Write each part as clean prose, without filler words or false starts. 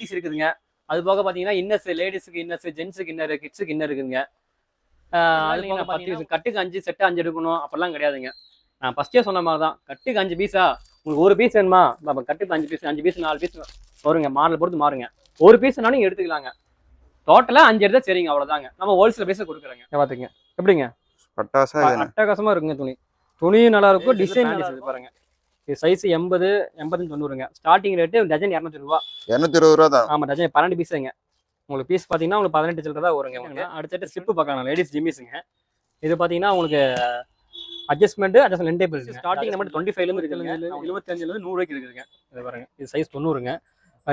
Nighties இருக்குதுங்க. அது போக பார்த்தீங்கன்னா இன்னர்ஸ், லேடிஸுக்கு இன்னர்ஸ், ஜென்ஸுக்கு இன்னர், கிட்ஸுக்கு இன்னர் இருக்குதுங்க. அது போக 10 பீஸ், கட்டுக்கு 5 செட்டு 5 எடுக்கணும் அப்படிலாம் கிடையாதுங்க. நான் ஃபர்ஸ்டே சொன்ன மாதிரி தான், கட்டுக்கு 5 பீஸா, உங்களுக்கு ஒரு பீஸ் வேணுமா, நம்ம கட்டுக்கு 5 பீஸ் 4 பீஸ் வருங்க, மாடல் பொறுத்து மாறுங்க. ஒரு பீஸ்னாலும் நீங்கள் எடுத்துக்கலாங்க. டோட்டலாக 5 எடுத்தால் சரிங்க, அவ்வளோதாங்க. நம்ம ஹோல்சேல் பேஸில் கொடுக்குறோங்க. பார்த்துங்க எப்படிங்க, அட்டகாசமாக இருக்குங்க. துணியும் நல்லா இருக்கும், டிசைன் பாருங்க. இது சைஸ் 80, 80, 90ங்க. ஸ்டார்டிங் ரேட்டு டஜன் 200 ரூபா. 220 ரூபா தான். ஆமாம், டஜன் 12 பீஸுங்க. உங்களுக்கு பீஸ் பார்த்தீங்கன்னா உங்களுக்கு 18 சில்லரை தான் வருங்க. அடுத்த ஸ்லிப்பு பார்க்கலாம், லேடிஸ் ஜிம்மிஸுங்க. இது பார்த்தீங்கன்னா உங்களுக்கு அட்ஜஸ்ட்மெண்ட் 2 டைப் இருக்குது. ஸ்டார்டிங் நம்ம 25லேருந்து இருக்குதுங்க, 75லேருந்து 100 ரூபாய்க்கு இருக்குதுங்க. இது பாருங்க, இது சைஸ் 90ங்க.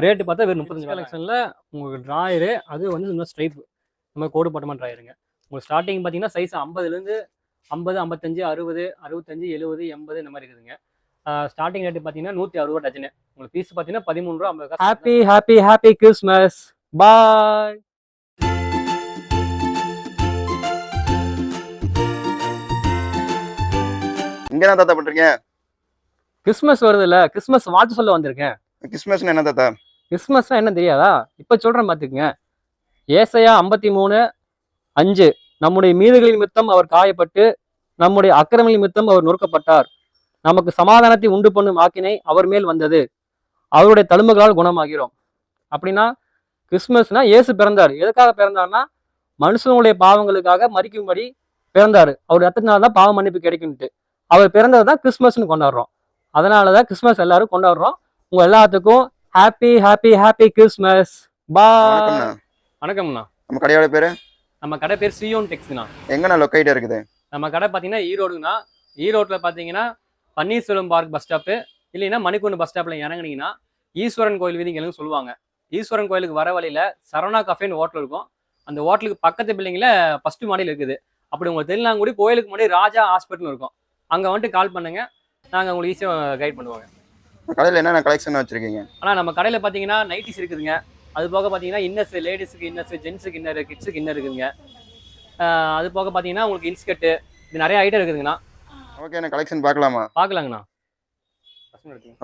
ரேட்டு பார்த்தா வெறும் 35 கலெக்ஷனில் உங்களுக்கு ட்ராயரு, அது வந்து இன்னும் ஸ்ட்ரைப் இந்த மாதிரி கோடு போட்டமாக ட்ராயருங்க. உங்களுக்கு ஸ்டார்டிங் பார்த்தீங்கன்னா சைஸ் 50லேருந்து 50, 55, 60, 65, 70, 80 இந்த மாதிரி இருக்குதுங்க. ஸ்டார்டிங் ரேட்டு பார்த்தீங்கன்னா 160 ரூபா டஜனு. உங்களுக்கு பீஸ் பார்த்தீங்கன்னா 13 ரூபா 50 காசு. ஹாப்பி ஹாப்பி ஹாப்பி கிறிஸ்மஸ், பாய். இங்க என்ன தாத்தா பண்றீங்க? கிறிஸ்மஸ் வருது இல்ல, கிறிஸ்மஸ் வாழ்த்து சொல்ல வந்திருக்கேன். கிறிஸ்மஸ்னா என்ன தாத்தா? கிறிஸ்மஸ்னா என்ன தெரியாதா? இப்ப சொல்றேன் பாத்துக்குங்க. ஏசாயா 53:5, நம்முடைய மீறுகளின் நிமித்தம் அவர் காயப்பட்டு, நம்முடைய அக்கிரமங்களின் நிமித்தம் அவர் நொறுக்கப்பட்டார், நமக்கு சமாதானத்தை உண்டு பண்ணும் ஆக்கினை அவர் மேல் வந்தது, அவருடைய தழும்புகளால் குணமாகிறோம். அப்படின்னா கிறிஸ்மஸ்னா இயேசு பிறந்தார். எதுக்காக பிறந்தார்னா மனுஷனுடைய பாவங்களுக்காக மறிக்கும்படி பிறந்தாரு. அவர் ரத்தத்தினால தான் பாவ மன்னிப்பு கிடைக்கும்ட்டு. அவர் பிறந்தது தான் கிறிஸ்மஸ்ன்னு கொண்டாடுறோம். அதனாலதான் கிறிஸ்மஸ் எல்லாரும் கொண்டாடுறோம். உங்க எல்லாத்துக்கும் ஹாப்பி ஹாப்பி ஹாப்பி கிறிஸ்மஸ், பாய். வணக்கம்ண்ணா. நம்ம கடையோட பேரு? நம்ம கடை பேர் சியோன் டெக்ஸ்ண்ணா. எங்கண்ணா லொக்கேட் இருக்குது? நம்ம கடை பார்த்தீங்கன்னா ஈரோடுங்கண்ணா. ஈரோட்டில் பார்த்தீங்கன்னா பன்னீர்செல்வம் பார்க் பஸ் ஸ்டாப்பு, இல்லைன்னா மணிக்கூண்டு பஸ் ஸ்டாப்பில் இறங்குனீங்கன்னா ஈஸ்வரன் கோயில் வீதிங்கன்னு சொல்லுவாங்க. ஈஸ்வரன் கோயிலுக்கு வர வழியில் சரவணா கஃபேன்னு ஹோட்டல் இருக்கும். அந்த ஹோட்டலுக்கு பக்கத்து பில்டிங்கில் ஃபர்ஸ்ட் மாடியில் இருக்குது. அப்படி உங்களுக்கு தெரியலாங்கூடி கோயிலுக்கு முன்னாடி ராஜா ஹாஸ்பிட்டல் இருக்கும். அங்கே வந்துட்டு கால் பண்ணுங்க, நாங்கள் உங்களுக்கு ஈஸியாக கைட் பண்ணுவாங்க. கடையில் என்னென்ன கலெக்ஷன் வச்சிருக்கீங்க? ஆனால் நம்ம கடையில் பார்த்தீங்கன்னா நைட்டிஸ் இருக்குதுங்க. அது போக பார்த்தீங்கன்னா இன்னர்ஸ், லேடிஸுக்கு இன்னர்ஸ், ஜென்ஸுக்கு இன்னர், கிட்ஸுக்கு இன்னர் இருக்குதுங்க. அது போக பார்த்தீங்கன்னா உங்களுக்கு இன்ஸ்கர்ட்டு, இது நிறைய ஐட்டம் இருக்குதுங்கண்ணா. ஓகே, என்ன கலெக்ஷன் பார்க்கலாமா? பார்க்கலாங்கண்ணா.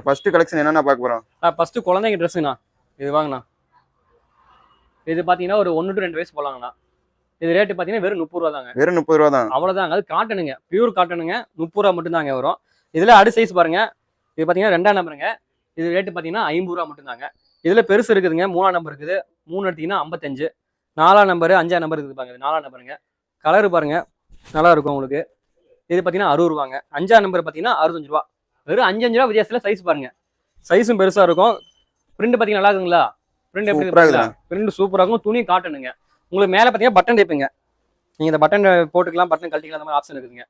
ஃபர்ஸ்ட் கலெக்ஷன் என்னென்ன பார்க்க போகிறோம்? ஃபர்ஸ்ட்டு குழந்தைங்க ட்ரெஸ்ஸுங்கண்ணா. இது வாங்கண்ணா. இது பார்த்தீங்கன்னா ஒரு 1 to 2 வயசு போகலாங்கண்ணா. இது ரேட்டு பார்த்தீங்கன்னா வெறும் 30 ரூபா தாங்க. வெறும் 30 ரூபா தான்? அவ்வளோதாங்க. அது காட்டனுங்க, பியூர் காட்டனுங்க. 30 ரூபா மட்டும்தாங்க வரும். இதில் அடுத்த சைஸ் பாருங்க. இது பார்த்தீங்கன்னா 2ஆம் நம்பருங்க. இது ரேட்டு பார்த்தீங்கன்னா 50 ரூபா மட்டும்தாங்க. இதில் பெருசு இருக்குதுங்க. 3ஆம் நம்பர் இருக்குது. 3 எடுத்தீங்கன்னா 55. 4ஆம் நம்பர், 5ஆம் நம்பர் இருக்குது பாருங்க. 4ஆம் நம்பருங்க. கலரு பாருங்க, நல்லா இருக்கும் உங்களுக்கு. இது பார்த்தீங்கன்னா 60 ரூபாங்க. 5ஆம் நம்பர் பார்த்தீங்கன்னா 65 ரூபா. வெறும் 5 ரூபா வித்தியாசத்தில் சைஸ் பாருங்க. சைஸும் பெருசாக இருக்கும். பிரிண்ட் பார்த்தீங்கன்னா நல்லா இருக்குங்களா? பிரிண்ட் எப்படி இருக்குங்களா? பிரிண்ட் சூப்பராக இருக்கும். துணி காட்டனுங்க. உங்களுக்கு மேலே பார்த்தீங்கன்னா பட்டன் டைப்புங்க. நீங்கள் இந்த பட்டன் போட்டுக்கலாம், பட்டன் கழட்டிக்கலாம், அந்த மாதிரி ஆப்ஷன் இருக்குதுங்க.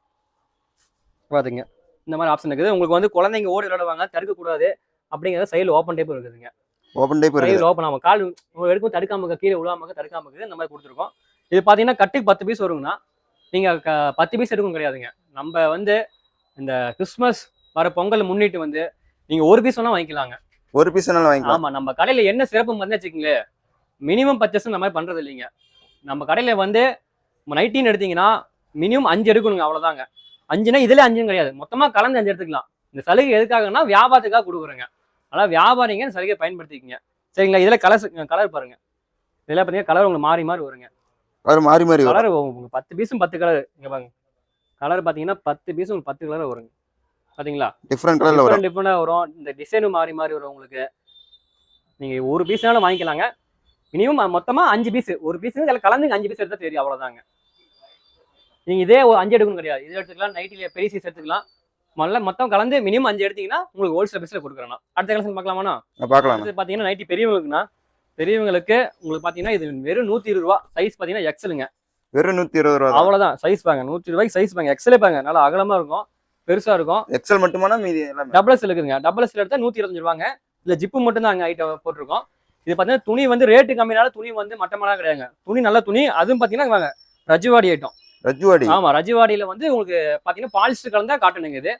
பார்த்துங்க, இந்த மாதிரி ஆப்ஷன் இருக்குது. உங்களுக்கு வந்து குழந்தைங்க ஓடி விளையாடுவாங்க, தடுக்கக்கூடாது அப்படிங்கிறத சைடில் ஓப்பன் டைப் இருக்குதுங்க. ஓப்பன் டைப் இருக்குது. ஓப்பன் ஆகும். கால் எடுக்கும் தடுக்காம, கீழே விழாம தடுக்காம இருக்குது. இந்த மாதிரி கொடுத்துருக்கோம். இது பார்த்தீங்கன்னா கட்டுக்கு 10 பீஸ் வருங்கண்ணா. நீங்கள் 10 பீஸ் எடுக்கும் கிடையாதுங்க. நம்ம வந்து இந்த கிறிஸ்மஸ் வர பொங்கல் முன்னிட்டு வந்து நீங்கள் ஒரு பீஸ் வேணால் வாங்கிக்கலாங்க. ஒரு பீஸ் வேணாலும் வாங்கிக்கலாம். ஆமாம், நம்ம கடையில் என்ன சிறப்பு வந்து வச்சுக்கோங்களேன், மினிமம் பர்ச்சேஸ் இந்த மாதிரி பண்ணுறது இல்லைங்க. நம்ம கடையில் வந்து நைட்டின்னு எடுத்தீங்கன்னா மினிமம் 5 எடுக்கணுங்க, அவ்வளோதாங்க. 5னா இதில் 5 கிடையாது, மொத்தமாக கலந்து 5 எடுத்துக்கலாம். இந்த சலுகை எதுக்காகனா வியாபாரத்துக்காக கொடுக்குறேங்க. அதனால் வியாபாரிங்க இந்த சலுகையை பயன்படுத்திக்கங்க, சரிங்களா? இதில் கலர் பாருங்க. இதில் பார்த்தீங்கன்னா கலர் உங்களுக்கு மாறி மாறி வருங்க. கலர் மாறி மாறி கலர் உங்களுக்கு 10 பீஸும் 10 கலர். இங்கே பாருங்க, கலர் பார்த்தீங்கன்னா 10 பீஸும் உங்களுக்கு 10 கலர் வருங்க. பார்த்தீங்களா? டிஃப்ரெண்ட் கலரில் வரும். டிஃப்ரெண்டாக வரும். இந்த டிசைனும் மாறி மாறி வரும் உங்களுக்கு. நீங்கள் ஒரு பீஸ்னாலும் வாங்கிக்கலாங்க. மினிமம் மொத்தமாக 5 பீஸ். ஒரு பீஸ் கலந்து 5 பீஸ் எடுத்தால் தெரியும், அவ்வளோதாங்க. நீங்கள் இதே 5 எடுக்கணும் கிடையாது. இது எடுத்துக்கலாம், நைட்டில் பெரிய சைஸ் எடுத்துக்கலாம். மொத்தம் கலந்து மினிமம் 5 எடுத்தீங்கன்னா உங்களுக்கு ஹோல்சேல் பீஸில் கொடுக்குறேண்ணா. அடுத்த கலெக்ஷன் பார்க்கலாமாண்ணா? பார்க்கலாம். இது பார்த்தீங்கன்னா நைட்டி பெரியவங்களுக்குண்ணா. பெரியவங்களுக்கு உங்களுக்கு பார்த்தீங்கன்னா இது வெறும் 120 ரூபா. சைஸ் பார்த்தீங்கன்னா எக்ஸலுங்க. வெறும் 120 ரூபா. அவ்வளோதான். சைஸ் பாங்க, 120 ரூபாய்க்கு சைஸ் பாங்க. எக்ஸலே பாங்க, நல்லா அகலமாக இருக்கும், பெருசாக இருக்கும். எக்ஸல் மட்டுமானா மீதி எல்லாமே டபுள் எக்ஸல் இருக்குதுங்க. டபுள் எக்ஸல் எடுத்தால் 125 ரூபாங்க. இதில் ஜிப்பு மட்டும் தான் அங்கே ஐட்டம் போட்டிருக்கோம். இது பார்த்தீங்கன்னா துணி வந்து ரேட்டு கம்மினால துணி வந்து மட்டமெல்லாம் கிடையாதுங்க. துணி நல்ல துணி. அதுவும் பார்த்தீங்கன்னா வாங்க ரஜுவாடி ஐட்டம். ரஜுவாடி? ஆமாம், ரஜுவாடியில் வந்து உங்களுக்கு பார்த்தீங்கன்னா பாலிஸ்டர் கலந்தா காட்டனுங்க. இது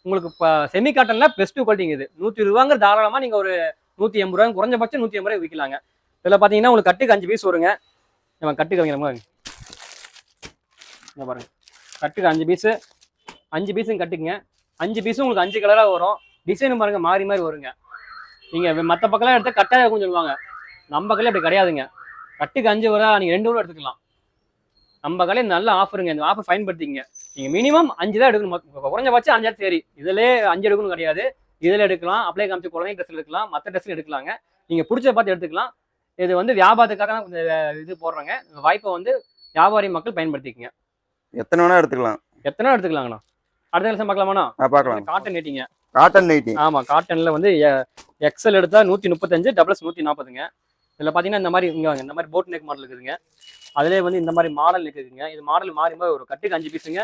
உங்களுக்கு இப்போ செமி காட்டனில் பெஸ்ட் குவாலிட்டிங்க. இது 120 ரூபாங்க. தாராளமாக நீங்கள் ஒரு 180 ரூபாய், குறைஞ்சபட்சம் 180 ரூபாய் விற்கலாங்க. இதில் பார்த்தீங்கன்னா உங்களுக்கு கட்டுக்கு 5 பீஸ் வருங்க. நம்ம கட்டுக்கு வைக்கிறோமா பாருங்க, கட்டுக்கு 5 பீஸு. 5 பீஸும் கட்டுக்குங்க. 5 பீஸும் உங்களுக்கு 5 கலராக வரும். டிசைனும் பாருங்க மாறி மாறி வருங்க. நீங்கள் மற்ற பக்கம்லாம் எடுத்தால் கட்டாக கொஞ்சம் சொல்லுவாங்க. நம்ம கடையில் அப்படி கிடையாதுங்க. கட்டுக்கு 5 வர நீங்கள் 2 கூட எடுத்துக்கலாம். நம்ம கடையில் நல்ல ஆஃபருங்க. இந்த ஆஃபர் பயன்படுத்திங்க. நீங்கள் மினிமம் 5 தான் எடுக்கணும். குறைஞ்சபட்சம் 5 சரி. இதிலே 5 எடுக்கணும் கிடையாது. இதில் எடுக்கலாம். அப்ளை காமிச்சு குழந்தை ட்ரெஸ்ஸில் எடுக்கலாம். மற்ற ட்ரெஸ்ஸில் எடுக்கலாங்க. நீங்கள் பிடிச்ச பார்த்து எடுத்துக்கலாம். இது வந்து வியாபாரத்துக்காக தான் கொஞ்சம் இது போடுறாங்க. இந்த வாய்ப்பை வந்து வியாபாரி மக்கள் பயன்படுத்திக்கங்க. எத்தனை வேணா எடுத்துக்கலாம். எத்தனை எடுத்துக்கலாங்கண்ணா. அடுத்த நிமிஷம் பார்க்கலாமாண்ணா? பார்க்கலாம். காட்டன் நைட்டிங்க. Cotton nighty. ஆமாம், காட்டனில் வந்து எக்ஸல் எடுத்தால் 135, டபுள்ஸ் 140ங்க. இதில் பார்த்தீங்கன்னா இந்த மாதிரி இங்கே இந்த மாதிரி போட் நெக் மாடல் இருக்குதுங்க. அதிலே வந்து இந்த மாதிரி மாடல் நெக் இருக்குதுங்க. இது மாடல் மாறும்போது ஒரு கட்டுக்கு 5 பீஸுங்க.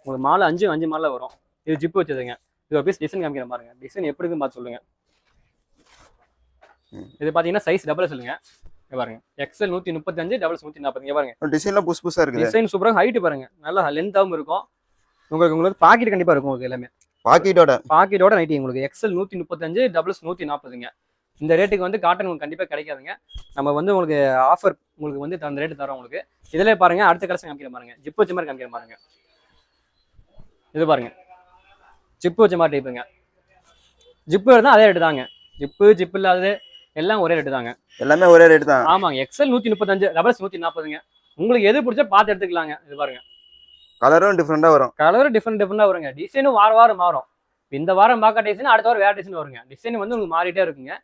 உங்களுக்கு மாலை 5 மாடலில் வரும். இது ஜிப்பு வச்சதுங்க. இது ஒரு பீஸ் டிசைன் காமிக்கிற பாருங்க. டிசைன் எப்படி இருக்குன்னு பார்த்து சொல்லுங்க. இது பார்த்தீங்கன்னா சைஸ் டபுள் சொல்லுங்க. பாருங்க எக்ஸல் 135, டபுள்ஸ் 140. பாருங்க டிசைன்ல புதுசா இருக்கு. டிசைன் சூப்பரா, ஹைட் பாருங்க, நல்லா லென்த்தாவும் இருக்கும். உங்களுக்கு பாக்கெட் கண்டிப்பா இருக்கும். உங்களுக்கு எல்லாமே பாக்கெட்டோட நைட்டி. உங்களுக்கு எக்ஸல் 135, டபுள்ஸ் 140ங்க. இந்த ரேட்டுக்கு வந்து காட்டன் உங்களுக்கு கண்டிப்பா கிடைக்காதுங்க. நம்ம வந்து உங்களுக்கு ஆஃபர் உங்களுக்கு வந்து அந்த ரேட்டு தரோம் உங்களுக்கு. இதுல பாருங்க அடுத்த கலெக்ஷன் காமிக்கிற பாருங்க. ஜிப்பு வச்ச மாதிரி காமிக்கிற பாருங்க. இது பாருங்க ஜிப்பு வச்ச மாதிரி டைப்புங்க. ஜிப்பு இருந்தால் அதே ரேட்டு தாங்க. ஜிப்பு இல்லாதது எல்லாம் ஒரே ரேட்டு தாங்க. எல்லாமே ஒரே ரேட்டு தான். ஆமாங்க. எக்ஸல் 135, டபுள்ஸ் 140ங்க. உங்களுக்கு எது பிடிச்சா பார்த்து எடுத்துக்கலாங்க. இது பாருங்க கலரும் டிஃப்ரெண்டா வரும். கலரும் டிஃப்ரெண்டா வருங்க. டிசைனும் வாரம் மாறும். இந்த வாரம் பார்க்க டிசைன், அடுத்த வாரம் வேற டிசைன் வருங்க. டிசைன் வந்து உங்களுக்கு மாறிட்டே இருக்குங்க.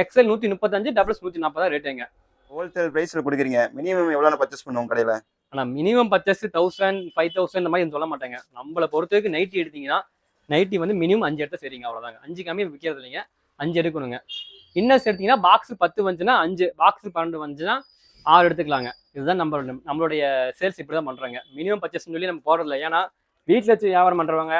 எக்ஸல் 135, டபுள்ஸ் 140 ரேட்டுங்க. ஹோல்சேல் பிரைஸ்ல கொடுக்குறீங்க. மினிமம் எவ்வளவு பர்ச்சேஸ் பண்ணுவோம் கடையில? ஆனா மினிமம் பர்ச்சேஸ் 1000, 5000 இந்த மாதிரி சொல்ல மாட்டேங்க. நம்மளை பொறுத்தவரைக்கும் நைட்டி எடுத்தீங்கன்னா நைட்டி வந்து மினிமம் 5 எடுத்தா சரிங்க. அவ்வளவுதாங்க. 5 கம்மி விற்கிறது இல்லைங்க. 5 எடுக்கணுங்க. இன்னர்ஸ் எடுத்தீங்கன்னா பாக்ஸ் 10 வந்துச்சுன்னா 5, பாக்ஸ் 12 வந்துச்சுன்னா 6 எடுத்துக்கலாங்க. இதுதான் நம்மளுடைய சேல்ஸ் இப்படிதான் பண்றாங்க. மினிமம் பர்ச்சேஸ் சொல்லி நம்ம போறது இல்லை. ஏன்னா வீட்டில் வச்சு வியாபாரம் பண்றவங்க,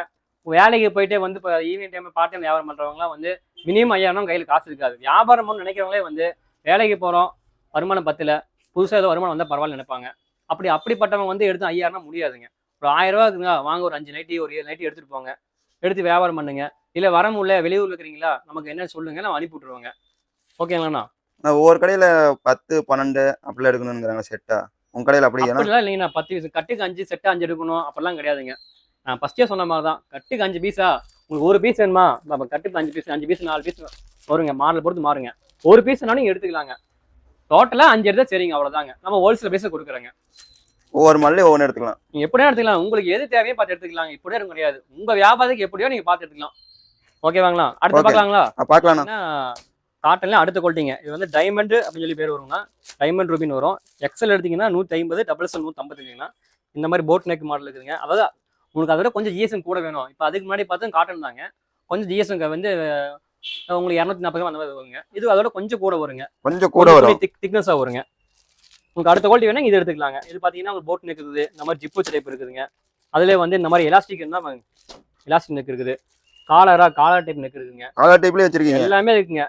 வேலைக்கு போயிட்டே வந்து இப்போ ஈவினிங் டைம் பார்ட் டைம் வியாபாரம் பண்றவங்கலாம் வந்து மினிமம் 5000 கையில் காசு இருக்காது. வியாபாரம் பண்ணணும்னு நினைக்கிறவங்களே வந்து வேலைக்கு போறோம், வருமானம் 10ல புதுசாக ஏதோ வருமானம் வந்தால் பரவாயில்ல நினைப்பாங்க. அப்படிப்பட்டவங்க வந்து எடுத்து 5000 முடியாதுங்க. ஒரு 1000 ரூபா இருக்குங்க, வாங்க ஒரு 5 நைட்டி ஒரு 7 நைட்டி எடுத்துட்டு போங்க, எடுத்து வியாபாரம் பண்ணுங்க. இல்லை வர முடியல, வெளியூர்ல இருக்கிறீங்களா, நமக்கு என்ன சொல்லுங்க, நான் அனுப்பி விட்டுருவாங்க. ஓகேங்களாண்ணா? நான் ஒவ்வொரு கடையில 10, 12 அப்படி எடுக்கணும்ங்கிறாங்க செட்டா. உங்க கடையில அப்படிலாம் இல்லைங்கண்ணா. 10 பீஸ் கட்டுக்கு 5, செட்டு 5 எடுக்கணும் அப்படிலாம் கிடையாதுங்க. நான் ஃபர்ஸ்டே சொன்ன மாதிரி தான். கட்டுக்கு 5 பீஸா, உங்களுக்கு ஒரு பீஸ் வேணுமா, நம்ம கட்டுக்கு 5 பீஸ் 4 பீஸ் வருங்க. மாடல் பொறுத்து மாறுங்க. ஒரு பீஸ்னாலும் நீங்க எடுத்துக்கலாங்க. டோட்டலா 5 எடுத்தா சரிங்க. அவ்வளவுதாங்க. நம்ம ஹோல்சேல் பேஸ கொடுக்குறோங்க. ஒவ்வொரு மாடலையும் ஒவ்வொன்று எடுத்துக்கலாம். நீங்க எப்படியா எடுத்துக்கலாம். உங்களுக்கு எது தேவையோ பார்த்து எடுத்துக்கலாங்க. இப்படியே இருக்கும் கிடையாது. உங்க வியாபாரத்துக்கு எப்படியோ நீங்க பார்த்து எடுத்துக்கலாம். ஓகேவாங்களா? அடுத்து பார்க்கலாங்களா? பார்க்கலாம். காட்டன்ல அடுத்த குவாலிட்டிங்க. இது வந்து டைமண்ட் அப்படின்னு சொல்லி பேர் வருங்க. டைமண்ட் ரூபின் வரும். எக்ஸல் எடுத்தீங்கன்னா 150, டபுள்ஸ் 155ங்கண்ணா. இந்த மாதிரி போட் நெக் மாடல் இருக்குதுங்க. அதாவது உங்களுக்கு அதோட கொஞ்சம் ஜிஎஸ்எம் கூட வேணும். இப்போ அதுக்கு முன்னாடி பார்த்து காட்டன் தாங்க. கொஞ்சம் ஜிஎஸ்எம் வந்து உங்களுக்கு 240 அந்த மாதிரி வருங்க. இது அதோட கொஞ்சம் கூட வருங்க. கொஞ்சம் கூட வரும். திக்னஸா வருங்க. உங்களுக்கு அடுத்த குவாலிட்டி வேணா இது எடுத்துக்கலாங்க. இது பாத்தீங்கன்னா உங்களுக்கு போட் நெக் இருக்குது. இந்த மாதிரி ஜிப்பு டைப் இருக்குதுங்க. அதுல வந்து இந்த மாதிரி எலாஸ்டிக் இருந்தா எலாஸ்டிக் நெக் இருக்குது. காலர் டைப் நெக் இருக்குங்க. காலர் டைப்லயே வச்சிருக்கீங்க. எல்லாமே இருக்குங்க.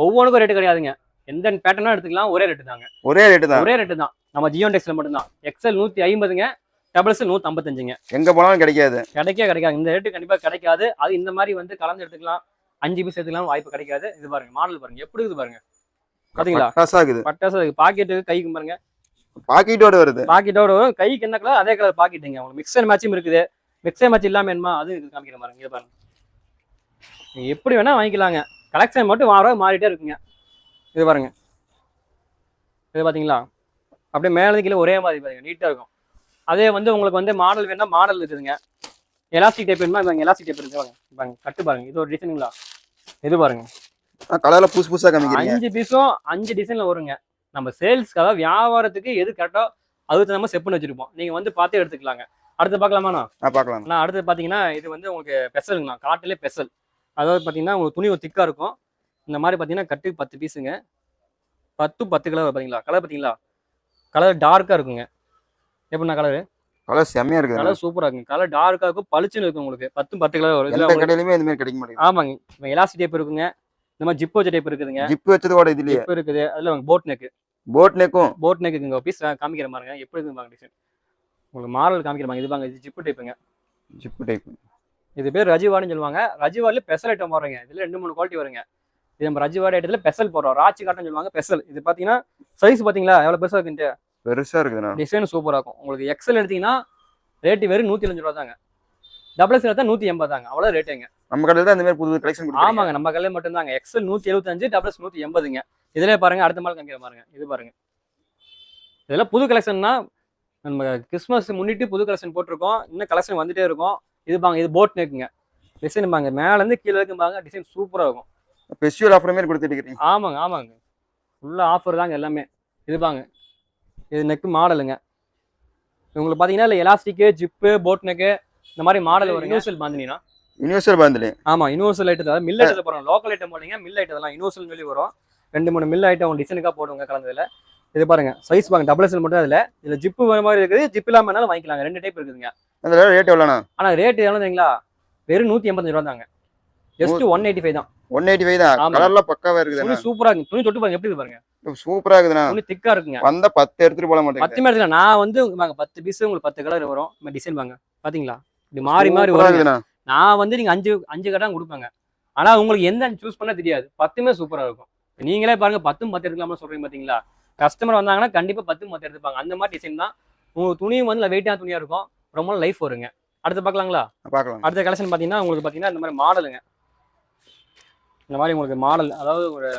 ஒவ்வொன்றுக்கும் ரேட்டு கிடையாதுங்க. எந்த பேட்டர்னா எடுத்துக்கலாம். ஒரே ரேட்டு தாங்க. ஒரே ரேட்டு தான். நம்ம ஜியோன் டெக்ஸ்ல மட்டும் தான். எக்ஸல் 150ங்க, டபுள்ஸ் 155ங்க. எங்க போனாலும் கிடைக்காது. கிடைக்காது. இந்த ரேட்டு கண்டிப்பா கிடைக்காது. அது இந்த மாதிரி வந்து கலந்து எடுத்துக்கலாம். 5 பீஸ் எடுத்துக்கலாம். வாய்ப்பு கிடைக்காது. இது பாருங்க, மாடல் பாருங்க எப்படி இருக்குது பாருங்க. பாத்தீங்களா? பட்டாசா இருக்கு. பாக்கெட்டு கைக்கு பாருங்க. பாக்கெட்டோட வரும். கைக்கு என்ன கலர் அதே கலர் பாக்கெட்டுங்க. உங்களுக்கு மிக்ஸ் அண்ட் மேட்சும் இருக்குது. மிக்ஸ் அண்ட் மேட்ச் இல்லாம வேணுமா அது காமிக்கிற பாருங்க. இதை பாருங்க, நீங்க எப்படி வேணா வாங்கிக்கலாங்க. கலெக்ஷன் மட்டும் வாரம் மாறிட்டே இருக்குங்க. இது பாருங்க, இது பாத்தீங்களா? அப்படியே மேலே கீழே ஒரே மாதிரி பாருங்க, நீட்டா இருக்கும். அதே வந்து உங்களுக்கு வந்து மாடல் வேணா மாடல் இருக்குதுங்க. எலாஸ்டிக் டைப் வேணுமா எலாஸ்டிக் டைப் இருக்கு பாருங்க. கட்டு பாருங்க, இது ஒரு டிசைனுங்களா. இது பாருங்க, கலர்ல புதுசா காமிக்கிறீங்க. 5 பீஸும் 5 டிசைன்ல வருங்க. நம்ம சேல்ஸ்க்கு, அதாவது வியாபாரத்துக்கு எது கரெக்டோ அதுக்கு நம்ம செட் பண்ணி வச்சிருப்போம். நீங்க வந்து பார்த்து எடுத்துக்கலாங்க. அடுத்து பார்க்கலாமாண்ணா? பார்க்கலாம். நான் அடுத்து பாத்தீங்கன்னா இது வந்து உங்களுக்கு பெசலுங்கண்ணா. காட்டிலே பெசல். அதாவது பாத்தீங்கன்னா உங்களுக்கு துணி ஒரு திக்கா இருக்கும். இந்த மாதிரி பாத்தீங்கன்னா கட்டுக்கு 10 பீஸுங்க. 10 கலர் பாத்தீங்களா? கலர் பாத்தீங்களா? கலர் டார்க்கா இருக்குங்க. எப்படின்னா கலர் செம்மையா இருக்கு. கலர் சூப்பரா இருக்குங்க. கலர் டார்க்கா இருக்கும், பளிச்சுன்னு இருக்கும். உங்களுக்கு 10 கலர் வரும். எல்லா கடையிலுமே இந்த மாதிரி கிடைக்க மாட்டேங்குது. ஆமாங்க. இப்போ எலாஸ்டிக் டைப் இருக்குங்க. இந்த மாதிரி ஜிப் வச்ச டைப் இருக்குதுங்க. ஜிப் வச்சதோட இதுலயே ஜிப் இருக்குது. அதுல போட் நெக் இங்க பீஸ் காமிக்கிற பாருங்க. எப்படி இருக்கு பாருங்க டிசைன். உங்களுக்கு மாடல் காமிக்கிற பாருங்க. இது பாருங்க, இது ஜிப் டைப்புங்க. Zip type. இது பேர் ரஜிவாடுன்னு சொல்லுவாங்க. ரஜிவாடுல பெசல் ஐட்டம் போடுறீங்க. இதுல 2-3 குவாலிட்டி வருங்க. இது நம்ம ரஜிவாடு ஐட்டத்துல பெசல் போடுறோம். ராச்சி காட்டன் சொல்லுவாங்க. பெசல் இது பாத்தீங்கன்னா சைஸ் பாத்தீங்களா எவ்வளவு பெருசா இருக்குன்ட்டு. பெருசா இருக்குதுண்ணா. டிசைன் சூப்பரா இருக்கும். உங்களுக்கு எக்ஸல் எடுத்தீங்கன்னா ரேட்டு வெறும் 125 ரூபா தாங்க. டபுள்ஸ் எடுத்தா 180 தாங்க. அவ்வளவு ரேட்டுங்க. நம்ம கடையில தான் இந்த மாதிரி புது கலெக்ஷன். ஆமாங்க, நம்ம கடையில மட்டும் தாங்க. எக்ஸல் 175, டபுள்ஸ் 180ங்க. இதுல பாருங்க அடுத்த மாடல் காமிக்கிற பாருங்க. இது பாருங்க. இதெல்லாம் புது கலெக்ஷன்னா நம்ம கிறிஸ்மஸ் முன்னிட்டு புது கலெக்ஷன் போட்டிருக்கோம். இன்னும் கலெக்ஷன் வந்துட்டே இருக்கும். இது பாங்க இது போட் நெக்குங்க. டிசைன் பாங்க மேல இருந்து கீழ வரைக்கும் பாங்க டிசைன் சூப்பரா இருக்கும். ஃபெஸ்டிவல் ஆஃபர் மாதிரி கொடுத்துட்டு இருக்கீங்க. ஆமாங்க ஆமாங்க. ஃபுல்லா ஆஃபர் தாங்க எல்லாமே. இது பாங்க இது நெக் மாடலுங்க. உங்களுக்கு பாத்தீங்கன்னா இல்ல எலாஸ்டிக் ஜிப்பு போட் நெக் இந்த மாதிரி மாடல் வரும். யூனிவர்சல் பாந்தினா யூனிவர்சல் பாந்திலே. ஆமா யூனிவர்சல் ஐட்டம் தான். மில் ஐட்டத்துல போறோம். லோக்கல் ஐட்டம் போடுங்க மில் ஐட்டம் தான் யூனிவர்சல் வெளிய வரும். 2-3 மில் ஐட்டம் டிசைனுக்கா போடுவாங்க கலந்ததுல. இது பாருங்க சைஸ் பாருங்க டபுள் எக்ஸ்எல் மட்டும் இதுல ஜிப்பு வர மாதிரி இருக்குது. ஜிப் இல்லாம வேணாலும் வாங்கிக்கலாங்க. 2 டைப் இருக்குதுங்க. அந்த ரேட் எவ்வளோண்ணா? ஆனா ரேட் எவ்வளவு தெரியுங்களா? வெறும் 185 ரூபா தாங்க. ஜஸ்ட் 185 தான். 185 தான். கலர்லாம் பக்காவா இருக்குது. துணி சூப்பரா இருக்கு. துணி தொட்டு பாருங்க எப்படி இருக்கு பாருங்க. சூப்பரா இருக்குதுண்ணா. துணி திக்கா இருக்குங்க. வந்தா 10 எடுத்துட்டு போல மாட்டேங்க. 10 எடுத்துங்க. நான் வந்து வாங்க 10 பீஸ் உங்களுக்கு 10 கலர் வரும். இந்த டிசைன் பாங்க. பாத்தீங்களா? இப்படி மாறி மாறி வருதுண்ணா. நான் வந்து நீங்க 5 கடை கொடுப்பேங்க. ஆனா உங்களுக்கு எந்த சூஸ் பண்ண தெரியாது. 10மே சூப்பரா இருக்கும். நீங்களே பாருங்க 10 எடுக்கலாம்னு சொல்றீங்க பாத்தீங்களா? கஸ்டமர் வந்தாங்கன்னா கண்டிப்பா 10 எடுத்துப்பாங்க. அந்த மாதிரி டிசைன் தான். உங்களுக்கு துணியும் வந்து வெயிட்டான துணியா இருக்கும். ரொம்ப லைஃப் வருங்க. அடுத்து பார்க்கலாங்களா? பார்க்கலாம். அடுத்த கலெக்ஷன் பாத்தீங்கன்னா உங்களுக்கு பாத்தீங்கன்னா இந்த மாதிரி மாடலுங்க. இந்த மாதிரி உங்களுக்கு மாடல் அதாவது ஒரு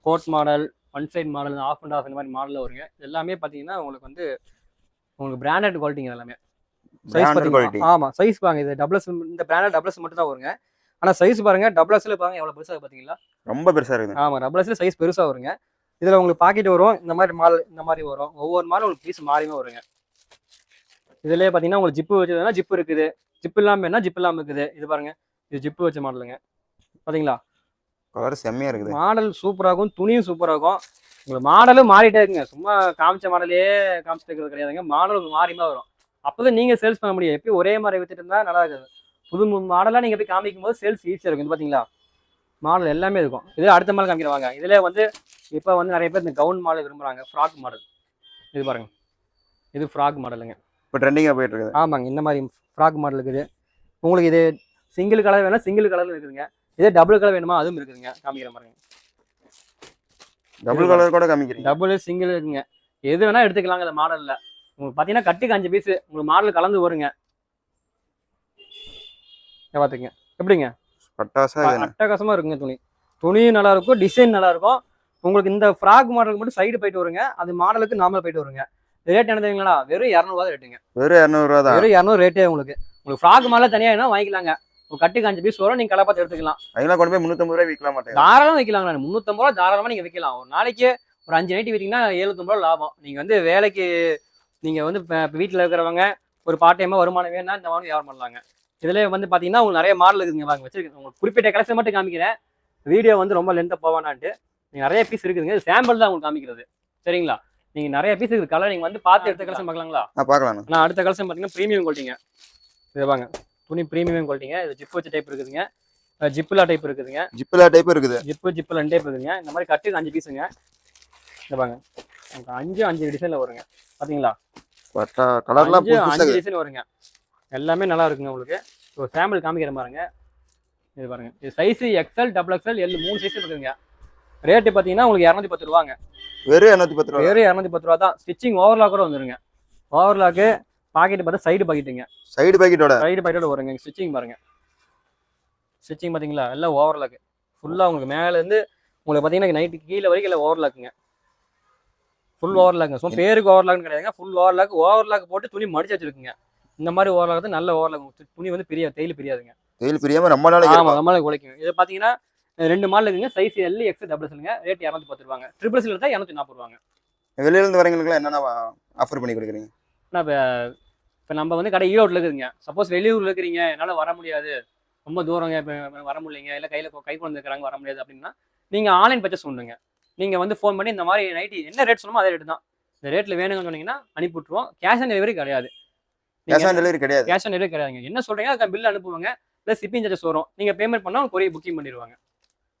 coat model, one side model, half and half இந்த மாதிரி மாடல்ல வருங்க. எல்லாமே பாத்தீங்கன்னா உங்களுக்கு வந்து உங்களுக்கு பிராண்டட் குவாலிட்டிங்க எல்லாமே. சைஸ் பாத்தீங்கன்னா ஆமா சைஸ் பாருங்க. இது டபுள் எக்ஸ் இந்த பிராண்டட் டபுள் எக்ஸ் மட்டும் தான் வருங்க. ஆனா சைஸ் பாருங்க டபுள் எக்ஸ்ல பாருங்க எவ்வளவு பெருசா பாத்தீங்களா? ரொம்ப பெருசா இருக்குது. ஆமா டபுள் எக்ஸ்ல சைஸ் பெருசா வருங்க. இதுல உங்களுக்கு பாக்கெட் வரும். இந்த மாதிரி மாடல் இந்த மாதிரி வரும். ஒவ்வொரு மாடல் உங்களுக்கு பீஸ் மாறியுமே வருங்க. இதுலயே பாத்தீங்கன்னா உங்களுக்கு ஜிப்பு வச்சதுன்னா ஜிப் இருக்குது. ஜிப் இல்லாம என்ன ஜிப் இல்லாம இருக்குது. இது பாருங்க இது ஜிப்பு வச்ச மாடலுங்க. பாத்தீங்களா? கலர் செம்மையா இருக்குது. மாடல் சூப்பரா இருக்கும். துணியும் சூப்பரா இருக்கும். உங்களுக்கு மாடலும் மாறிட்டே இருக்குங்க. சும்மா காமிச்ச மாடலே காமிச்சிட்டு இருக்கிறது கிடையாதுங்க. மாடல் மாறிமா வரும். அப்பதான் நீங்க சேல்ஸ் பண்ண முடியும். எப்பயும் ஒரே மாதிரி வித்துட்டு இருந்தா நல்லா இருக்காது. புது மாடலா நீங்க போய் காமிக்கும் போது சேல்ஸ் ஈஸியா இருக்கும். இது பாத்தீங்களா? மாடல் எல்லாமே இருக்கும். இது அடுத்த மாடல் காமிக்கிறவாங்க. இதுல வந்து இப்ப வந்து நிறைய பேர் இந்த கவுன் மாடல் விரும்புறாங்க. Frock model. இது பாருங்க இது ஃப்ராக் மாடலுங்க. இப்போ ட்ரெண்டிங்கா போயிட்டு இருக்குது. ஆமாங்க இந்த மாதிரி ஃப்ராக் மாடல் இருக்குது. உங்களுக்கு இது சிங்கிள் கலர் வேணா சிங்கிள் கலர்ல இருக்குதுங்க. இதே டபுள் கலர் வேணுமா அதுவும் இருக்குதுங்க. காமிக்கிற பாருங்க. டபுள் கலர் கூட காமிக்கிறீங்க. டபுள் சிங்கிள் இருக்குங்க. எது வேணா எடுத்துக்கலாங்க இந்த மாடல்ல. உங்களுக்கு பாத்தீங்கன்னா கட்டுக்கு 5 பீஸ் உங்களுக்கு மாடல் கலந்து வருங்க. பாத்துங்க எப்படிங்க? அட்டகாசமா இருக்குங்க. துணியும் நல்லா இருக்கும். டிசைன் நல்லா இருக்கும். உங்களுக்கு இந்த ஃப்ராக் மாடலுக்கு மட்டும் சைடு போயிட்டு வருங்க. அது மாடலுக்கு நார்மல் போயிட்டு வருங்க. ரேட் என்ன தெரியுங்களா? வெறும் 200 ரூபா ரேட்டுங்க. வெறும் 200 ரூபா தான். வெறும் 200 ரேட்டே உங்களுக்கு. உங்களுக்கு ஃப்ராக் மாடல தனியா வேணா வாங்கிக்கலாங்க. ஒரு கட்டுக்கு 5 பீஸ் வரும். நீங்க கலர் பார்த்து எடுத்துக்கலாம். அதெல்லாம் கொண்டு போய் 350 ரூபாய் விற்கலாம் மாட்டேங்க. தாராளமா விற்கலாங்க. 350 ரூபா தாராளமா நீங்க விற்கலாம். ஒரு நாளைக்கு ஒரு 5 நைட்டி வித்தீங்கன்னா 750 ரூபா லாபம். நீங்க வந்து வேலைக்கு நீங்க வந்து வீட்டுல இருக்கிறவங்க ஒரு பார்ட் டைமா வருமானம் வேணும்னா இந்த மாதிரி வியாபாரம் பண்ணலாங்க. இதுல வந்து பாத்தீங்கன்னா உங்களுக்கு நிறைய மாடல் இருக்குதுங்க. வாங்க வச்சிருக்கேன். உங்களுக்கு குறிப்பிட்ட கலெக்ஷன் மட்டும் காமிக்கிறேன். வீடியோ வந்து ரொம்ப லென்த்தா போவானான்ட்டு நீங்க நிறைய பீஸ் இருக்குதுங்க. சாம்பிள் தான் உங்களுக்கு காமிக்கிறது. சரிங்களா? நீங்க நிறைய பீஸ் இருக்கு. கலர் நீங்க வந்து பார்த்து எடுத்த கலெக்ஷன் பார்க்கலாங்களா? பார்க்கலாம். நான் அடுத்த கலெக்ஷன் பாத்தீங்கன்னா பிரீமியம் குவாலிட்டிங்க. இது வாங்க துணி பிரீமியம் குவாலிட்டிங்க. இது ஜிப் வச்ச டைப் இருக்குதுங்க. ஜிப்லா டைப் இருக்குதுங்க. ஜிப்லா டைப் இருக்குது. ஜிப்ல 2 டைப் இருக்குதுங்க. இந்த மாதிரி கட்டுக்கு 5 பீஸுங்க. இந்த பாருங்க 5 டிசைன்ல வருங்க. பாத்தீங்களா? கலர்லாம் 5 டிசைன் வருங்க. எல்லாமே நல்லா இருக்குங்க. உங்களுக்கு ஒரு சாம்பிள் காமிக்கிற பாருங்க. இது பாருங்க இது size XL double XL L 3 size இருக்குதுங்க. ரேட்டு பாத்தீங்கன்னா உங்களுக்கு 210 ரூபாங்க. வெறும் 210 ரூபா. வெறும் 210 ரூபா தான். ஸ்டிச்சிங் ஓவர்லாக் கூட வந்துருங்க. ஓவர்லாக்கு பாக்கெட் பார்த்தா சைடு பாக்கெட்டுங்க. சைடு பாக்கெட்டோட வருங்க. ஸ்டிச்சிங் பாருங்க. ஸ்டிச்சிங் பாத்தீங்களா? எல்லாம் ஓவர்லாக். ஃபுல்லா உங்களுக்கு மேல இருந்து உங்களுக்கு பாத்தீங்கன்னா நைட்டு கீழே வரைக்கும் எல்லாம் ஓவர்லாக்குங்க. ஃபுல் ஓவர்லாக்குங்க. சும்மா பேருக்கு ஓவர்லாக்னு கிடையாதுங்க. ஃபுல் ஓவர்லாக் போட்டு துணி மடிச்சு வச்சிருக்குங்க. இந்த மாதிரி ஓவர்லாக் தான் நல்ல ஓவர்லாக். துணி வந்து தேயில் பிரியாதுங்க. தேயில் பிரியாம ரொம்ப நாளைக்கு ஆமா ரொம்ப நாளைக்கு உழைக்குங்க. இது பாத்தீங்கன்னா 2 மாடல் இருக்குங்க. சைஸ் எல் எக்ஸ் டபுள் எக்ஸ்ங்க. ரேட் 210 ரூபாங்க. ட்ரிபிள் எக்ஸ்ல எடுத்தா 240 ரூபாங்க. வெளியில இருந்து வரவங்களுக்கு என்னென்ன ஆஃபர் பண்ணி கொடுக்குறீங்க? இப்போ நம்ம வந்து கடை ஈரோட்ல இருக்குதுங்க. சப்போஸ் வெளியூர்ல இருக்கிறீங்க என்னால வர முடியாது ரொம்ப தூரங்க இப்போ வர முடியலைங்க இல்லை கை குழந்தை இருக்கிறாங்க வர முடியாது அப்படின்னா நீங்கள் ஆன்லைன் பர்ச்சேஸ் பண்ணுங்க. நீங்கள் வந்து ஃபோன் பண்ணி இந்த மாதிரி நைட்டி என்ன ரேட் சொன்னமோ அதே ரேட் தான். இந்த ரேட்டில் வேணுங்கன்னு சொன்னீங்கன்னா அனுப்பி விட்ருவோம். கேஷ் ஆன் டெலிவரி கிடையாது. கேஷ் ஆன் டெலிவரி கிடையாதுங்க. என்ன சொல்கிறீங்க அதுக்கு பில் அனுப்புவாங்க. ப்ளஸ் ஷிப்பிங் சார்ஜஸ் வரும். நீங்கள் பேமெண்ட் பண்ணால் கொரியர் புக்கிங் பண்ணிடுவாங்க.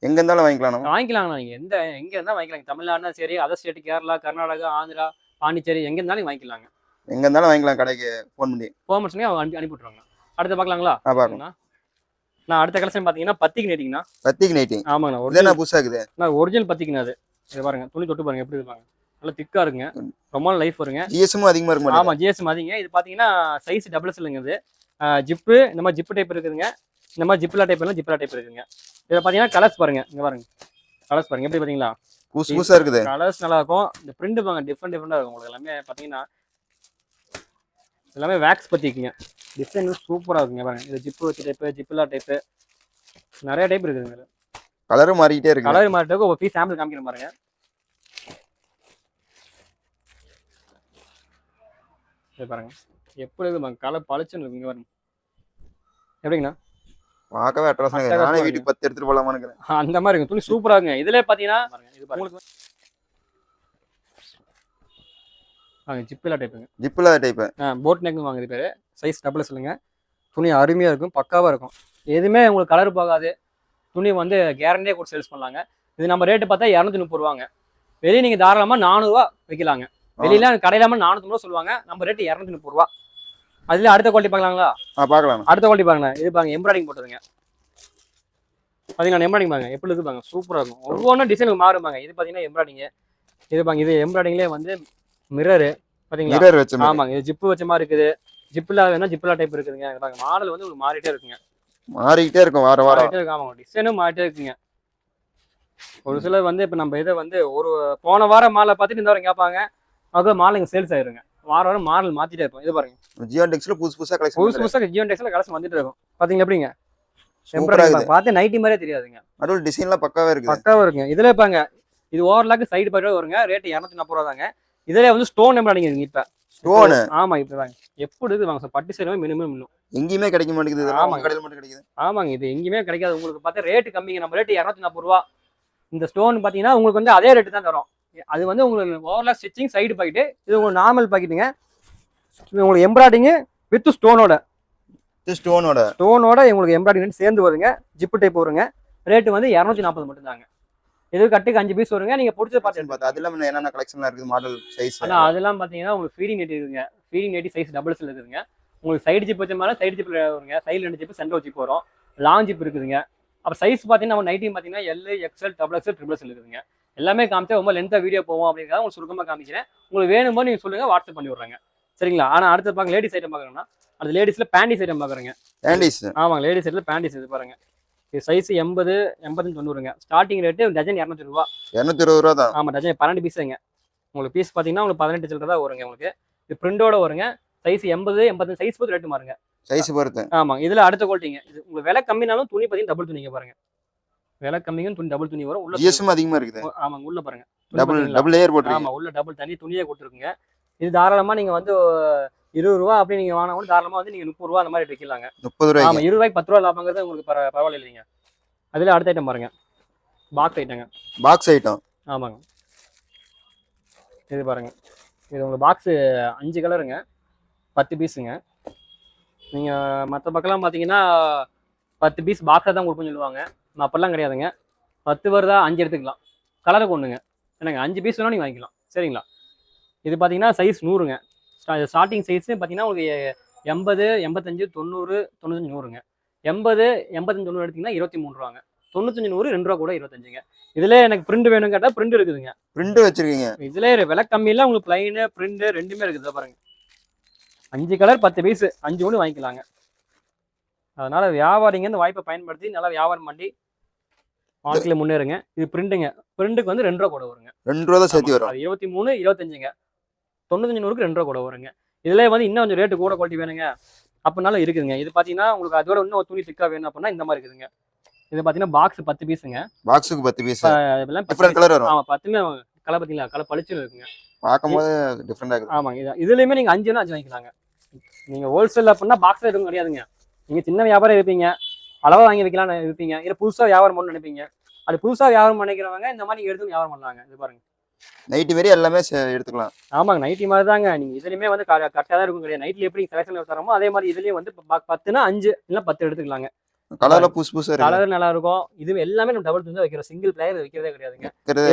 எங்கே இருந்தாலும் வாங்கிக்கலாங்கண்ணா. நீங்கள் எங்கே இருந்தாலும் வாங்கிக்கலாம். தமிழ்நாடுனா சரி, அதர் ஸ்டேட், கேரளா, கர்நாடகா, ஆந்திரா, பாண்டிச்சேரி எங்கே இருந்தாலும் வாங்கிக்கலாங்க. எங்கே இருந்தாலும் வாங்கிக்கலாம். கடைக்கு ஃபோன் பண்ணி அவங்க அனுப்பி விட்ருவாங்க. அடுத்து பார்க்கலாங்களா? பார்க்கலாம். நான் அடுத்த கலெக்ஷன் பார்த்தீங்கன்னா பத்திக்கு நைட்டிங்கண்ணா. பத்திக்கு நைட்டி ஆமாங்கண்ணா. ஒரிஜினல் புதுசாக இருக்குது. நான் ஒரிஜினல் பத்திக்குண்ணா. அது இது பாருங்க துணி தொட்டு பாருங்க எப்படி இருப்பாங்க. நல்லா திக்கா இருக்குங்க. ரொம்ப லைஃப் வருங்க. ஜிஎஸ்எம் அதிகமாக இருக்கும். ஆமாம் ஜிஎஸ்எம் அதிகங்க. இது பார்த்தீங்கன்னா சைஸ் டபுள் எக்ஸ்எல்லுங்க. ஜிப்பு இந்த மாதிரி ஜிப்பு டைப் இருக்குதுங்க. இந்த மாதிரி ஜிப்லா டைப் இருக்குதுங்க. இதில் பார்த்தீங்கன்னா கலர்ஸ் பாருங்க. இங்கே பாருங்க கலர்ஸ் பாருங்க எப்படி பார்த்தீங்களா? புதுசா இருக்குது. கலர்ஸ் நல்லா இருக்கும். இந்த பிரிண்ட் பாங்க டிஃப்ரெண்டா இருக்கும். உங்களுக்கு எல்லாமே பாத்தீங்கன்னா எல்லாமே வேக்ஸ் பத்திக்குங்க. டிசைன் சூப்பரா இருக்குங்க பாருங்க. இது ஜிப்பு வச்ச டைப், ஜிப்லா டைப், நிறைய டைப் இருக்குதுங்க. கலரும் மாறிக்கிட்டே இருக்கு. கலர் மாறிட்டு ஒரு பீஸ் சாம்பிள் காமிக்கிற பாருங்க. இது பாருங்க எப்படி இருக்கு பாருங்க. கலர் பளிச்சுன்னு இருக்குங்க பாருங்க. எப்படிங்கண்ணா பார்க்கவே அட்ராக்ஷனா இருக்கு. நானே வீட்டுக்கு 10 எடுத்துட்டு போலாமான்னு இருக்கிறேன். அந்த மாதிரி இருக்கு. துணி சூப்பரா இருக்குங்க. இதுல பாத்தீங்கன்னா இது உங்களுக்கு ஜிப்லா டைப்புங்க. ஜிப்லா டைப். போட் நெக் வாங்குது பேரு. சைஸ் டபுள் சொல்லுங்க. துணி அருமையா இருக்கும், பக்காவா இருக்கும். எதுவுமே உங்களுக்கு கலர் போகாது. துணி வந்து கேரண்டியா கூட சேல்ஸ் பண்ணலாங்க. இது நம்ம ரேட்டு பார்த்தா 230 ரூபாங்க. வெளியே நீங்க தாராளமா 400 ரூபா விற்கலாங்க. வெளியில கடையில 450 ரூபா சொல்லுவாங்க. நம்ம ரேட்டு 230 ரூபா. அதுல அடுத்த குவாலிட்டி பார்க்கலாங்களா? பார்க்கலாம். அடுத்த குவாலிட்டி பாருங்க. இது பாருங்க எம்ப்ராய்டிங் போட்டுருங்க. பாத்தீங்கன்னா எம்ப்ராய்டிங் பாருங்க எப்படி இருக்கு பாருங்க. சூப்பரா இருக்கும். ஒவ்வொன்றும் டிசைனுக்கு மாறும் பாங்க. இது பாத்தீங்கன்னா எம்ப்ராய்டிங். இது பாருங்க இது எம்ப்ராய்டிங்லேயே வந்து மிரரு பாத்தீங்களா? மிரர் வச்ச மாதிரி. ஆமாங்க. இது ஜிப்பு வச்ச மாதிரி இருக்குது. ஜிப்லா வேணா ஜிப்லா டைப் இருக்குதுங்க. பாருங்க மாடல் வந்து உங்களுக்கு மாறிட்டே இருக்குங்க. மாறிட்டே இருக்கும் வார வாரம். மாறிட்டே இருக்கு. ஆமாங்க. டிசைனும் மாறிட்டே இருக்குங்க. ஒரு சிலர் வந்து இப்ப நம்ம இதை வந்து ஒரு போன வாரம் மாலை பார்த்துட்டு இந்த வாரம் கேட்பாங்க. அது மாலை இங்க சேல்ஸ் ஆயிருங்க. வார வாரம் மாடல் மாத்திட்டே இருப்போம். இது பாருங்க ஜியான் டெக்ஸ்ல புதுசா கலெக்ஷன். புதுசா ஜியோன் டெக்ஸ்ல கலெக்ஷன் வந்துட்டு இருக்கும். பாத்தீங்களா எப்படிங்க? சூப்பரா இருக்கு. பார்த்து நைட்டி மாதிரியே தெரியாதுங்க. நடுவுல டிசைன்லாம் பக்காவா இருக்கு. பக்காவா இருக்குங்க. இதுல பாருங்க இது ஓவர்லாக் சைடு பாயிட்டு வருங்க. ரேட் 240 ரூபா தாங்க. இதுல வந்து ஸ்டோன் எம்ப்ராய்டிங் இருக்குங்க. இப்ப ஸ்டோன். ஆமா இப்ப வாங்க எப்படி இது வாங்க பட்டு சேரவே மினிமம் இன்னும் எங்கேயுமே கிடைக்க மாட்டேங்குது. ஆமா கடையில மட்டும் கிடைக்குது. ஆமாங்க. இது எங்கேயுமே கிடைக்காது. உங்களுக்கு பார்த்தா ரேட்டு கம்மிங்க. நம்ம ரேட்டு 240 ரூபா. இந்த ஸ்டோன் பாத்தீங்கன்னா உங்களுக்கு வந்து அதே ரேட்டு தான் தரும். அது வந்து உங்களுக்கு ஓவர்லாக் ஸ்டிச்சிங் சைடு பாக்கெட்டு. இது உங்களுக்கு நார்மல் பாக்கெட்டுங்க. உங்களுக்கு எம்ப்ராய்டிங் வித் ஸ்டோனோட உங்களுக்கு எம்ப்ராய்டிங் சேர்ந்து வருங்க. ஜிப்பு டைப் வருங்க. ரேட்டு வந்து 240 மட்டும் தாங்க. இது கட்டுக்கு 5 பீஸ் வருங்க. நீங்க பிடிச்ச பார்த்து அதெல்லாம் என்னென்ன கலெக்ஷன்லாம் இருக்குது மாடல் சைஸ்? அதெல்லாம் பாத்தீங்கன்னா உங்களுக்கு ஃபீடிங் நெட் இருக்குங்க. ஃபீடிங் நெட் சைஸ் டபுள்ஸ்ல இருக்குதுங்க. உங்களுக்கு சைடு ஜிப் வச்ச மாதிரி சைடு ஜிப்ல வருங்க. சைடு 2 ஜிப் சென்டர் ஜிப் வரும். லாங் ஜிப் இருக்குதுங்க. அப்ப சைஸ் பாத்தீங்கன்னா நம்ம நைட்டி பாத்தீங்கன்னா L, XL, double XL, triple XL இருக்குதுங்க. எல்லாமே காமிச்சா ரொம்ப லென்த்தா வீடியோ போவோம் அப்படிங்கிறத உங்களுக்கு சுருக்கமா காமிக்கிறேன். உங்களுக்கு வேணுமோ நீங்க சொல்லுங்க, வாட்ஸ்அப் பண்ணி விடுறாங்க. சரிங்களா? ஆனா அடுத்து பாருங்க லேடிஸ் ஐட்டம் பாக்குறோம்னா அது லேடிஸ்ல பேண்டிஸ் ஐட்டம் பாக்குறேங்க. பேண்டிஸ். ஆமாங்க. லேடிஸ் ஐட்டம்ல பேண்டிஸ் இது பாருங்க. இது சைஸ் 80, 85, 90ங்க. ஸ்டார்டிங் ரேட்டு டஜன் 200 ரூபா. 220 ரூபா தான். ஆமா டஜன் 12 பீஸுங்க. உங்களுக்கு பீஸ் பாத்தீங்கன்னா உங்களுக்கு 18 சில்லற தான் வருங்க. உங்களுக்கு இது பிரிண்டோட வருங்க. சைஸ் 80, 85 சைஸ் பொறுத்து ரேட்டு மாறுங்க. சைஸ் பொறுத்து. ஆமாங்க. இதுல அடுத்த குவாலிட்டிங்க. இது உங்களுக்கு விலை கம்மினாலும் துணி பாத்தீங்கன்னா டபுள் துணிங்க பாருங்க. விலை கம்மிங்க துணி டபுள் துணி வரும். உள்ள ஜிஎஸ்எம் அதிகமா இருக்குது. ஆமாங்க. உள்ள பாருங்க டபுள் லேயர் போட்டுருக்கீங்க. ஆமா உள்ள டபுள் தனி துணியே கொடுத்துருக்குங்க. இது தாராளமா நீங்க வந்து 20 ரூபா அப்படி நீங்க வாங்கினா கூட தாராளமா வந்து நீங்க 30 ரூபா அந்த மாதிரி விற்கலாங்க. 30 ரூபாய். ஆமா 20 ரூபாய்க்கு 10 ரூபா லாபங்கிறது உங்களுக்கு பரவாயில்ல இல்லைங்க. அதுல அடுத்த ஐட்டம் பாருங்க. பாக்ஸ் ஐட்டங்க. Box item. ஆமாங்க. இது பாருங்க. இது உங்களுக்கு பாக்ஸ் 5 கலருங்க. 10 பீஸுங்க. நீங்க மற்ற பக்கம்லாம் பாத்தீங்கன்னா 10 பீஸ் பாக்ஸா தான் கொடுப்போம்னு சொல்லுவாங்க. அப்பெல்லாம் கிடையாதுங்க. 10 வருதா 5 எடுத்துக்கலாம். கலருக்கு ஒண்ணுங்க. என்னங்க 5 பீஸ் வேணா நீங்க வாங்கிக்கலாம். சரிங்களா? இது பாத்தீங்கன்னா சைஸ் 100ங்க. ஸ்டார்டிங் சைஸ் பாத்தீங்கன்னா உங்களுக்கு 80, 85, 90, 95, 100ங்க. 80, 85, 90 எடுத்தீங்கன்னா 23 ரூபாங்க. 95, 100 2 ரூபா கூட 25ங்க. இதுல எனக்கு பிரிண்ட் வேணும் கேட்டா பிரிண்ட் இருக்குதுங்க. பிரிண்ட் வச்சிருக்கீங்க. இதுல விலை கம்மியில உங்களுக்கு பிளைன் பிரிண்ட் ரெண்டுமே இருக்குது பாருங்க. 5 கலர் 10 பீஸ் 5 ஒன்று வாங்கிக்கலாங்க. அதனால வியாபாரிங்க இந்த வாய்ப்பை பயன்படுத்தி நல்லா வியாபாரம் பண்ணி வாழ்க்கையில முன்னேறுங்க. இது பிரிண்ட்டுங்க. பிரிண்ட்டுக்கு வந்து 2 ரூபா கூட வருங்க. 2 ரூபா தான் சேர்த்து வரும். 23, 25ங்க. 95, 100க்கு 2 ரூபா கூட வருங்க. இதுல வந்து இன்னும் கொஞ்சம் ரேட்டு கூட குவாலிட்டி வேணுங்க அப்படின்னாலும் இருக்குதுங்க. இது பாத்தீங்கன்னா உங்களுக்கு அதோட இன்னும் துணி திக்கா வேணும் அப்படின்னா இந்த மாதிரி இருக்குதுங்க. இது பாத்தீங்கன்னா பாக்ஸ் 10 பீஸுங்க. பாக்ஸுக்கு 10 பீஸ். இதெல்லாம் டிஃபரண்ட் கலர் வரும். ஆமா 10மே கலர் பாத்தீங்களா? கலர் பளிச்சுன்னு இருக்குங்க. பார்க்கும்போது டிஃபரெண்டா இருக்கு. ஆமாங்க. இதுலயுமே நீங்க 5 வாங்கிக்கலாங்க. நீங்க ஹோல்சேல் அப்படின்னா பாக்ஸ்ல எதுவும் கிடையாதுங்க. நீங்க சின்ன வியாபாரம் இருப்பீங்க, அளவா வாங்கி வைக்கலாம்னு இருப்பீங்க, இல்ல புதுசா வியாபாரம் பண்ணணும்னு நினைப்பீங்க. அது புதுசா வியாபாரம் பண்ணிக்கிறவங்க இந்த மாதிரி எடுத்து வியாபாரம் பண்ணலாங்க. இது பாருங்க நைட்டி மாரி எல்லாமே எடுத்துக்கலாம். ஆமாங்க. நைட்டி மாதிரி தாங்க. நீங்க இதுலயுமே வந்து கரெக்டா தான் இருக்கும் கிடையாது. நைட்ல எப்படி செலக்ஷன் தரமோ அதே மாதிரி இதுலயும் வந்து 10னா 5 இல்ல 10 எடுத்துக்கலாங்க. கலர்ல புதுசா இருக்கு. கலர் நல்லா இருக்கும். இது எல்லாமே நம்ம டபுள் துணி வைக்கிறோம். சிங்கிள் பிளேயர் வைக்கிறதே கிடையாதுங்க.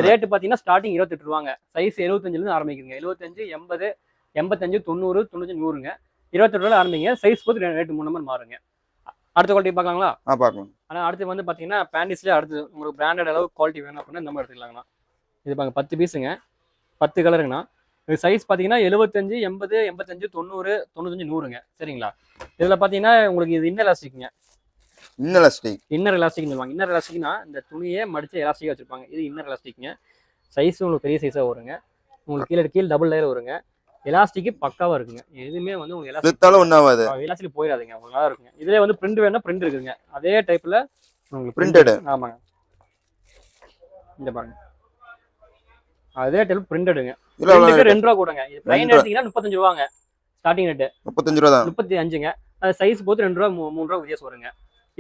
ரேட் பாத்தீங்கன்னா ஸ்டார்டிங் 28 ரூபாங்க. சைஸ் 75ல இருந்து ஆரம்பிக்குங்க. 75, 80, 85, 90, 95, 100ங்க. 28 ரூபாய் ஆரம்பிங்க. சைஸ் பொறுத்து ரேட் 3 நம்பர் மாறுங்க. அடுத்த குவாலிட்டி பார்க்கலாங்களா? பார்க்கலாம். ஆனா அடுத்து வந்து பாத்தீங்கன்னா பேண்டிஸ்ல அடுத்து உங்களுக்கு பிராண்டட் அளவு குவாலிட்டி வேணும் அப்படின்னா இந்த மாதிரி எடுத்துக்கலாங்கண்ணா. இது பாருங்க 10 பீஸுங்க. 10 கலருங்கண்ணா. இது சைஸ் பாத்தீங்கன்னா 75, 80, 85, 90, 95, 100ங்க. சரிங்களா? இதுல பாத்தீங்கன்னா உங்களுக்கு இது இன்னர் எலாஸ்டிக்ங்க. Inner elastic. இன்னர் எலாஸ்டிக்னு சொல்லுவாங்க. இன்னர் எலாஸ்டிக்னா இந்த துணியே மடிச்சு எலாஸ்டிக்கா வச்சிருப்பாங்க. இது இன்னர் எலாஸ்டிக்ங்க. சைஸ் உங்களுக்கு பெரிய சைஸாக வருங்க. உங்களுக்கு கீழே டபுள் லேயர் வருங்க. எலாஸ்டிக்கு பக்காவாக இருக்குங்க. எதுவுமே வந்து உங்களுக்கு வித்தாலும் ஒன்றும் ஆகாது. எலாஸ்டிக் போயிடாதுங்க. உங்களுக்கு நல்லா இருக்குங்க. இதுலேயே வந்து பிரிண்ட் வேணும்னா பிரிண்ட் இருக்குங்க. அதே டைப்பில் உங்களுக்கு பிரிண்டட். ஆமாங்க. இந்த பாருங்க அதே டைப் பிரிண்டடுங்க. இதுக்கு 2 ரூபா கூடங்க. இது பிளைன் எடுத்தீங்கன்னா 35 ரூபாங்க ஸ்டார்டிங் ரேட்டு. 35 ரூபா தான். 35ங்க. அது சைஸ் போட்டு 2 ரூபா 3 ரூபா வித்தியாசம் வருங்க.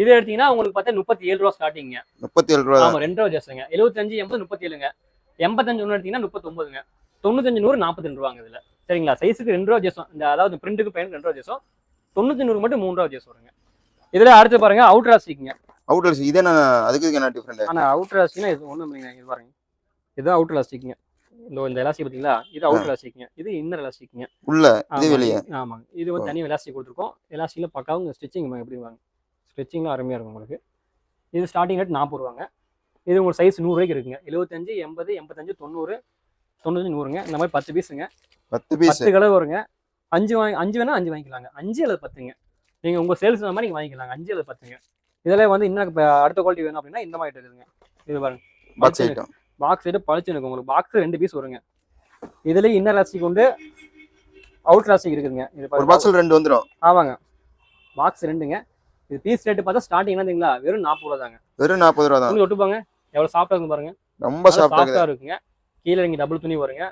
இது எடுத்தீங்கன்னா உங்களுக்கு பார்த்தா 37 ரூபா ஸ்டார்டிங்க. 37 ரூபா. ஆமா 2 ரூபா வித்தியாசங்க. 75 80 37ங்க. 85 ஒன்று எடுத்தீங்கன்னா 39ங்க. 95 100 42 ரூபாங்க இதுல. சரிங்களா? சைஸுக்கு 2 ரூபா வித்தியாசம். இந்த அதாவது பிரிண்ட்டுக்கு பிளைனுக்கு 2 ரூபா வித்தியாசம். 95 100 மட்டும் 3 ரூபா வித்தியாசம் வருங்க. இதுல அடுத்து பாருங்க அவுட்டர் எலாஸ்டிக்ங்க. அவுட்டர் எலாஸ்டிக் இதே அதுக்கு என்ன டிஃபரெண்ட்? ஆனா அவுட்டர் எலாஸ்டிக்னா இது ஒண்ணும் இல்லைங்க. இது பாருங்க. இது அவுட்டர் எலாஸ்டிக்ங்க. இந்த எலாஸ்டிக் பாத்தீங்களா? இது அவுட்டர் எலாஸ்டிக்ங்க. இது இன்னர் எலாஸ்டிக்ங்க. உள்ள இது வெளியே. ஆமாங்க. இது வந்து தனி எலாஸ்டிக் கொடுத்துருக்கோம். எலாஸ்டிக்ல பக்காவும் ஸ்டிச்சிங் எப்படி வாங்க. ஸ்டிச்சிங்லாம் அருமையா இருக்கும் உங்களுக்கு. இது ஸ்டார்டிங் ரேட் 40 ரூபாங்க. இது உங்களுக்கு சைஸ் 100 ரூபாய்க்கு இருக்குங்க. 75 80 85 90 95 100ங்க. இந்த மாதிரி 10 பீஸுங்க. 10 பீஸ் 10 கலர் வருங்க. 5 வேணா 5 வாங்கிக்கலாங்க. 5 அல்லது 10ங்க. நீங்க உங்க சேல்ஸ் அந்த மாதிரி நீங்க வாங்கிக்கலாங்க. 5 அல்லது 10ங்க. இதுல வந்து இன்னும் அடுத்த குவாலிட்டி வேணும் அப்படின்னா இந்த மாதிரி இருக்குதுங்க. இது பாருங்க பாக்ஸ் ஐட்டம். பாக்ஸ் ஐட்டம் பளிச்சு இருக்கும் உங்களுக்கு. பாக்ஸ் 2 பீஸ் வருங்க. இதுல இன்னர் எலாஸ்டிக் உண்டு, அவுட்டர் எலாஸ்டிக் இருக்குதுங்க. இது ஒரு பாக்ஸ்ல 2 வந்துரும். ஆமாங்க. பாக்ஸ் 2ங்க. இது பீஸ் ரேட் பார்த்தா ஸ்டார்டிங் என்னதுங்களா வெறும் 40 ரூபா தாங்க. வெறும் 40 ரூபா தான். உங்களுக்கு ஒட்டுப்பாங்க எவ்வளவு சாஃப்டா இருக்கு பாருங்க. ரொம்ப சாஃப்டா இருக்குங்க. கீழே இங்க டபுள் துணி வருங்க.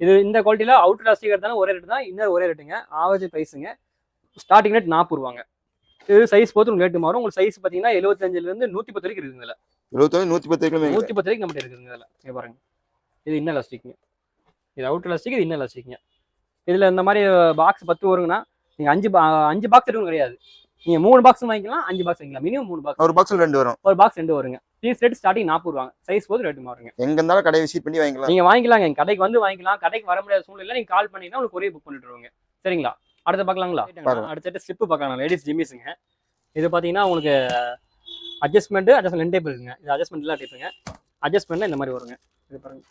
இது இந்த குவாலிட்டில அவுட்டர் எலாஸ்டிக் எடுத்தாலும் ஒரே ரேட் தான். இன்னர் ஒரே ரேட்டுங்க. ஆவரேஜ் பிரைஸுங்க. ஸ்டார்டிங் ரேட் 40 ரூபாங்க. இது சைஸ் பொறுத்து உங்களுக்கு ரேட் மாறும். உங்களுக்கு சைஸ் பாத்தீங்கன்னா 75ல இருந்து 110 வரைக்கும் இருக்குங்க. இதுல 75 110 வரைக்கும் 110 வரைக்கும் நம்ம இருக்குங்க. இதுல இங்க பாருங்க. இது இன்னர் எலாஸ்டிக்ங்க. இது அவுட்டர் எலாஸ்டிக், இது இன்னர் எலாஸ்டிக்ங்க. இதுல இந்த மாதிரி பாக்ஸ் 10 வருங்கன்னா நீங்க 5 பாக்ஸ் எடுக்கணும் கிடையாது. நீங்க 3 பாக்ஸ் வாங்கிக்கலாம், 5 பாக்ஸ் வாங்கிக்கலாம். Minimum 3 box. ஒரு பாக்ஸ்ல 2 வரும். ஒரு பாக்ஸ் 2 வருங்க. பீஸ் ரேட் ஸ்டார்டிங் 40 ரூபாங்க. சைஸ் போது ரேட் மாறுங்க. எங்க இருந்தாலும் கடையை விசிட் பண்ணி வாங்கிக்கலாம். நீங்க வாங்கிக்கலாங்க. எங்க கடைக்கு வந்து வாங்கிக்கலாம். கடைக்கு வர முடியாத சூழ்நிலை நீங்க கால் பண்ணீங்கன்னா உங்களுக்கு ஒரே புக் பண்ணிட்டுருவாங்க. சரிங்களா? அடுத்து பார்க்கலாங்களா? அடுத்த ஸ்லிப் பார்க்கலாம். லேடிஸ் ஜிம்மிஸ்ங்க. இது பாத்தீங்கன்னா உங்களுக்கு அட்ஜஸ்ட்மெண்ட் 2 டைப் இருக்குங்க. இது அட்ஜஸ்ட்மெண்ட் இல்ல டைப்புங்க. அட்ஜஸ்ட்மெண்ட்ல இந்த மாதிரி வருங்க. இது பாருங்க.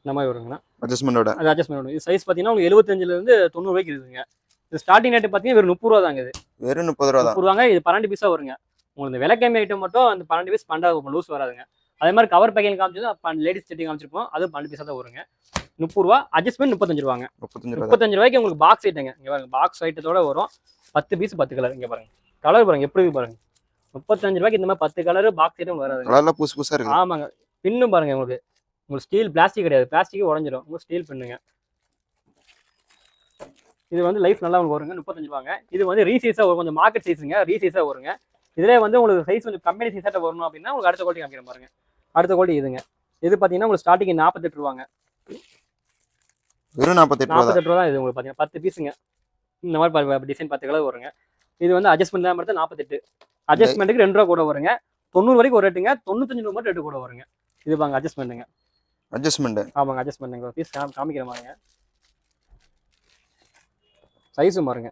இந்த மாதிரி வருங்கண்ணா. அட்ஜஸ்ட்மெண்டோட. அது அட்ஜஸ்ட்மெண்ட். இது சைஸ் பாத்தீங்கன்னா உங்களுக்கு 75ல இருந்து 90 வரைக்கும் இருக்குங்க. இது ஸ்டார்டிங் ரேட் பாத்தீங்கன்னா வெறும் 30 ரூபா தாங்க. இது வெறும் 30 ரூபா தான். 30 ரூபாங்க. இது 12 பீஸா வருங்க. உங்களுக்கு இந்த விலை கம்மி ஐட்டம் மட்டும் அந்த 12 பீஸ் 12 லூஸ் வராதுங்க. அதே மாதிரி கவர் பேக்கிங் காமிச்சது லேடிஸ் செட்டிங் காமிச்சிருப்போம். அது 12 பீஸா தான் வருங்க. 30 ரூபா. அட்ஜஸ்ட்மெண்ட் 35 ரூபாங்க. 35 ரூபாய்க்கு உங்களுக்கு பாக்ஸ் ஐட்டங்க. இங்க பாருங்க. பாக்ஸ் ஐட்டத்தோட வரும். 10 பீஸ் 10 கலர். இங்க பாருங்க. கலர் பாருங்க எப்படி இருக்கு பாருங்க. 35 ரூபாய்க்கு இந்த மாதிரி 10 கலர் பாக்ஸ் ஐட்டம் வராது. கலர்ல புதுசு புதுசா இருக்கு. ஆமாங்க. பின்னும் பாருங்க உங்களுக்கு. உங்களுக்கு ஸ்டீல் பிளாஸ்டிக் கிடையாது. பிளாஸ்டிக் உடைஞ்சிரும். உங்களுக்கு ஸ்டீல் பின்னுங்க. இது வந்து லைஃப் நல்லா உங்களுக்கு வருங்க. 35 ரூபாங்க. இது வந்து ரீசைஸா வரும். கொஞ்சம் மார்க்கெட் சைஸுங்க. ரீசைஸா வருங்க. இதுல வந்து உங்களுக்கு சைஸ் கொஞ்சம் கம்பெனி சைஸாட்ட வரணும் அப்படின்னா உங்களுக்கு அடுத்த குவாலிட்டி காமிக்கிறேன் பாருங்க. அடுத்த குவாலிட்டி இதுங்க. இது பாத்தீங்கன்னா உங்களுக்கு ஸ்டார்டிங் 48 ரூபாங்க. வெறும் 48 ரூபா தான். இது உங்களுக்கு பாத்தீங்கன்னா 10 பீஸுங்க. இந்த மாதிரி டிசைன் 10 கலர் வருங்க. இது வந்து அட்ஜஸ்ட்மெண்ட் தான் மட்டும் 48. அட்ஜஸ்ட்மெண்ட்டுக்கு 2 ரூபா கூட வருங்க. 90 வரைக்கும் ஒரு ரேட்டுங்க. 95 ரூபா மட்டும் ரேட்டு கூட வருங்க. இது பாங்க அட்ஜஸ்ட்மெண்ட்டுங்க. அட்ஜஸ்ட்மெண்ட். ஆமாங்க அட்ஜஸ்ட்மெண்ட்டுங்க. ஒரு பீஸ் காமிக்கிற மாதிரிங்க. சைஸும் பாருங்க.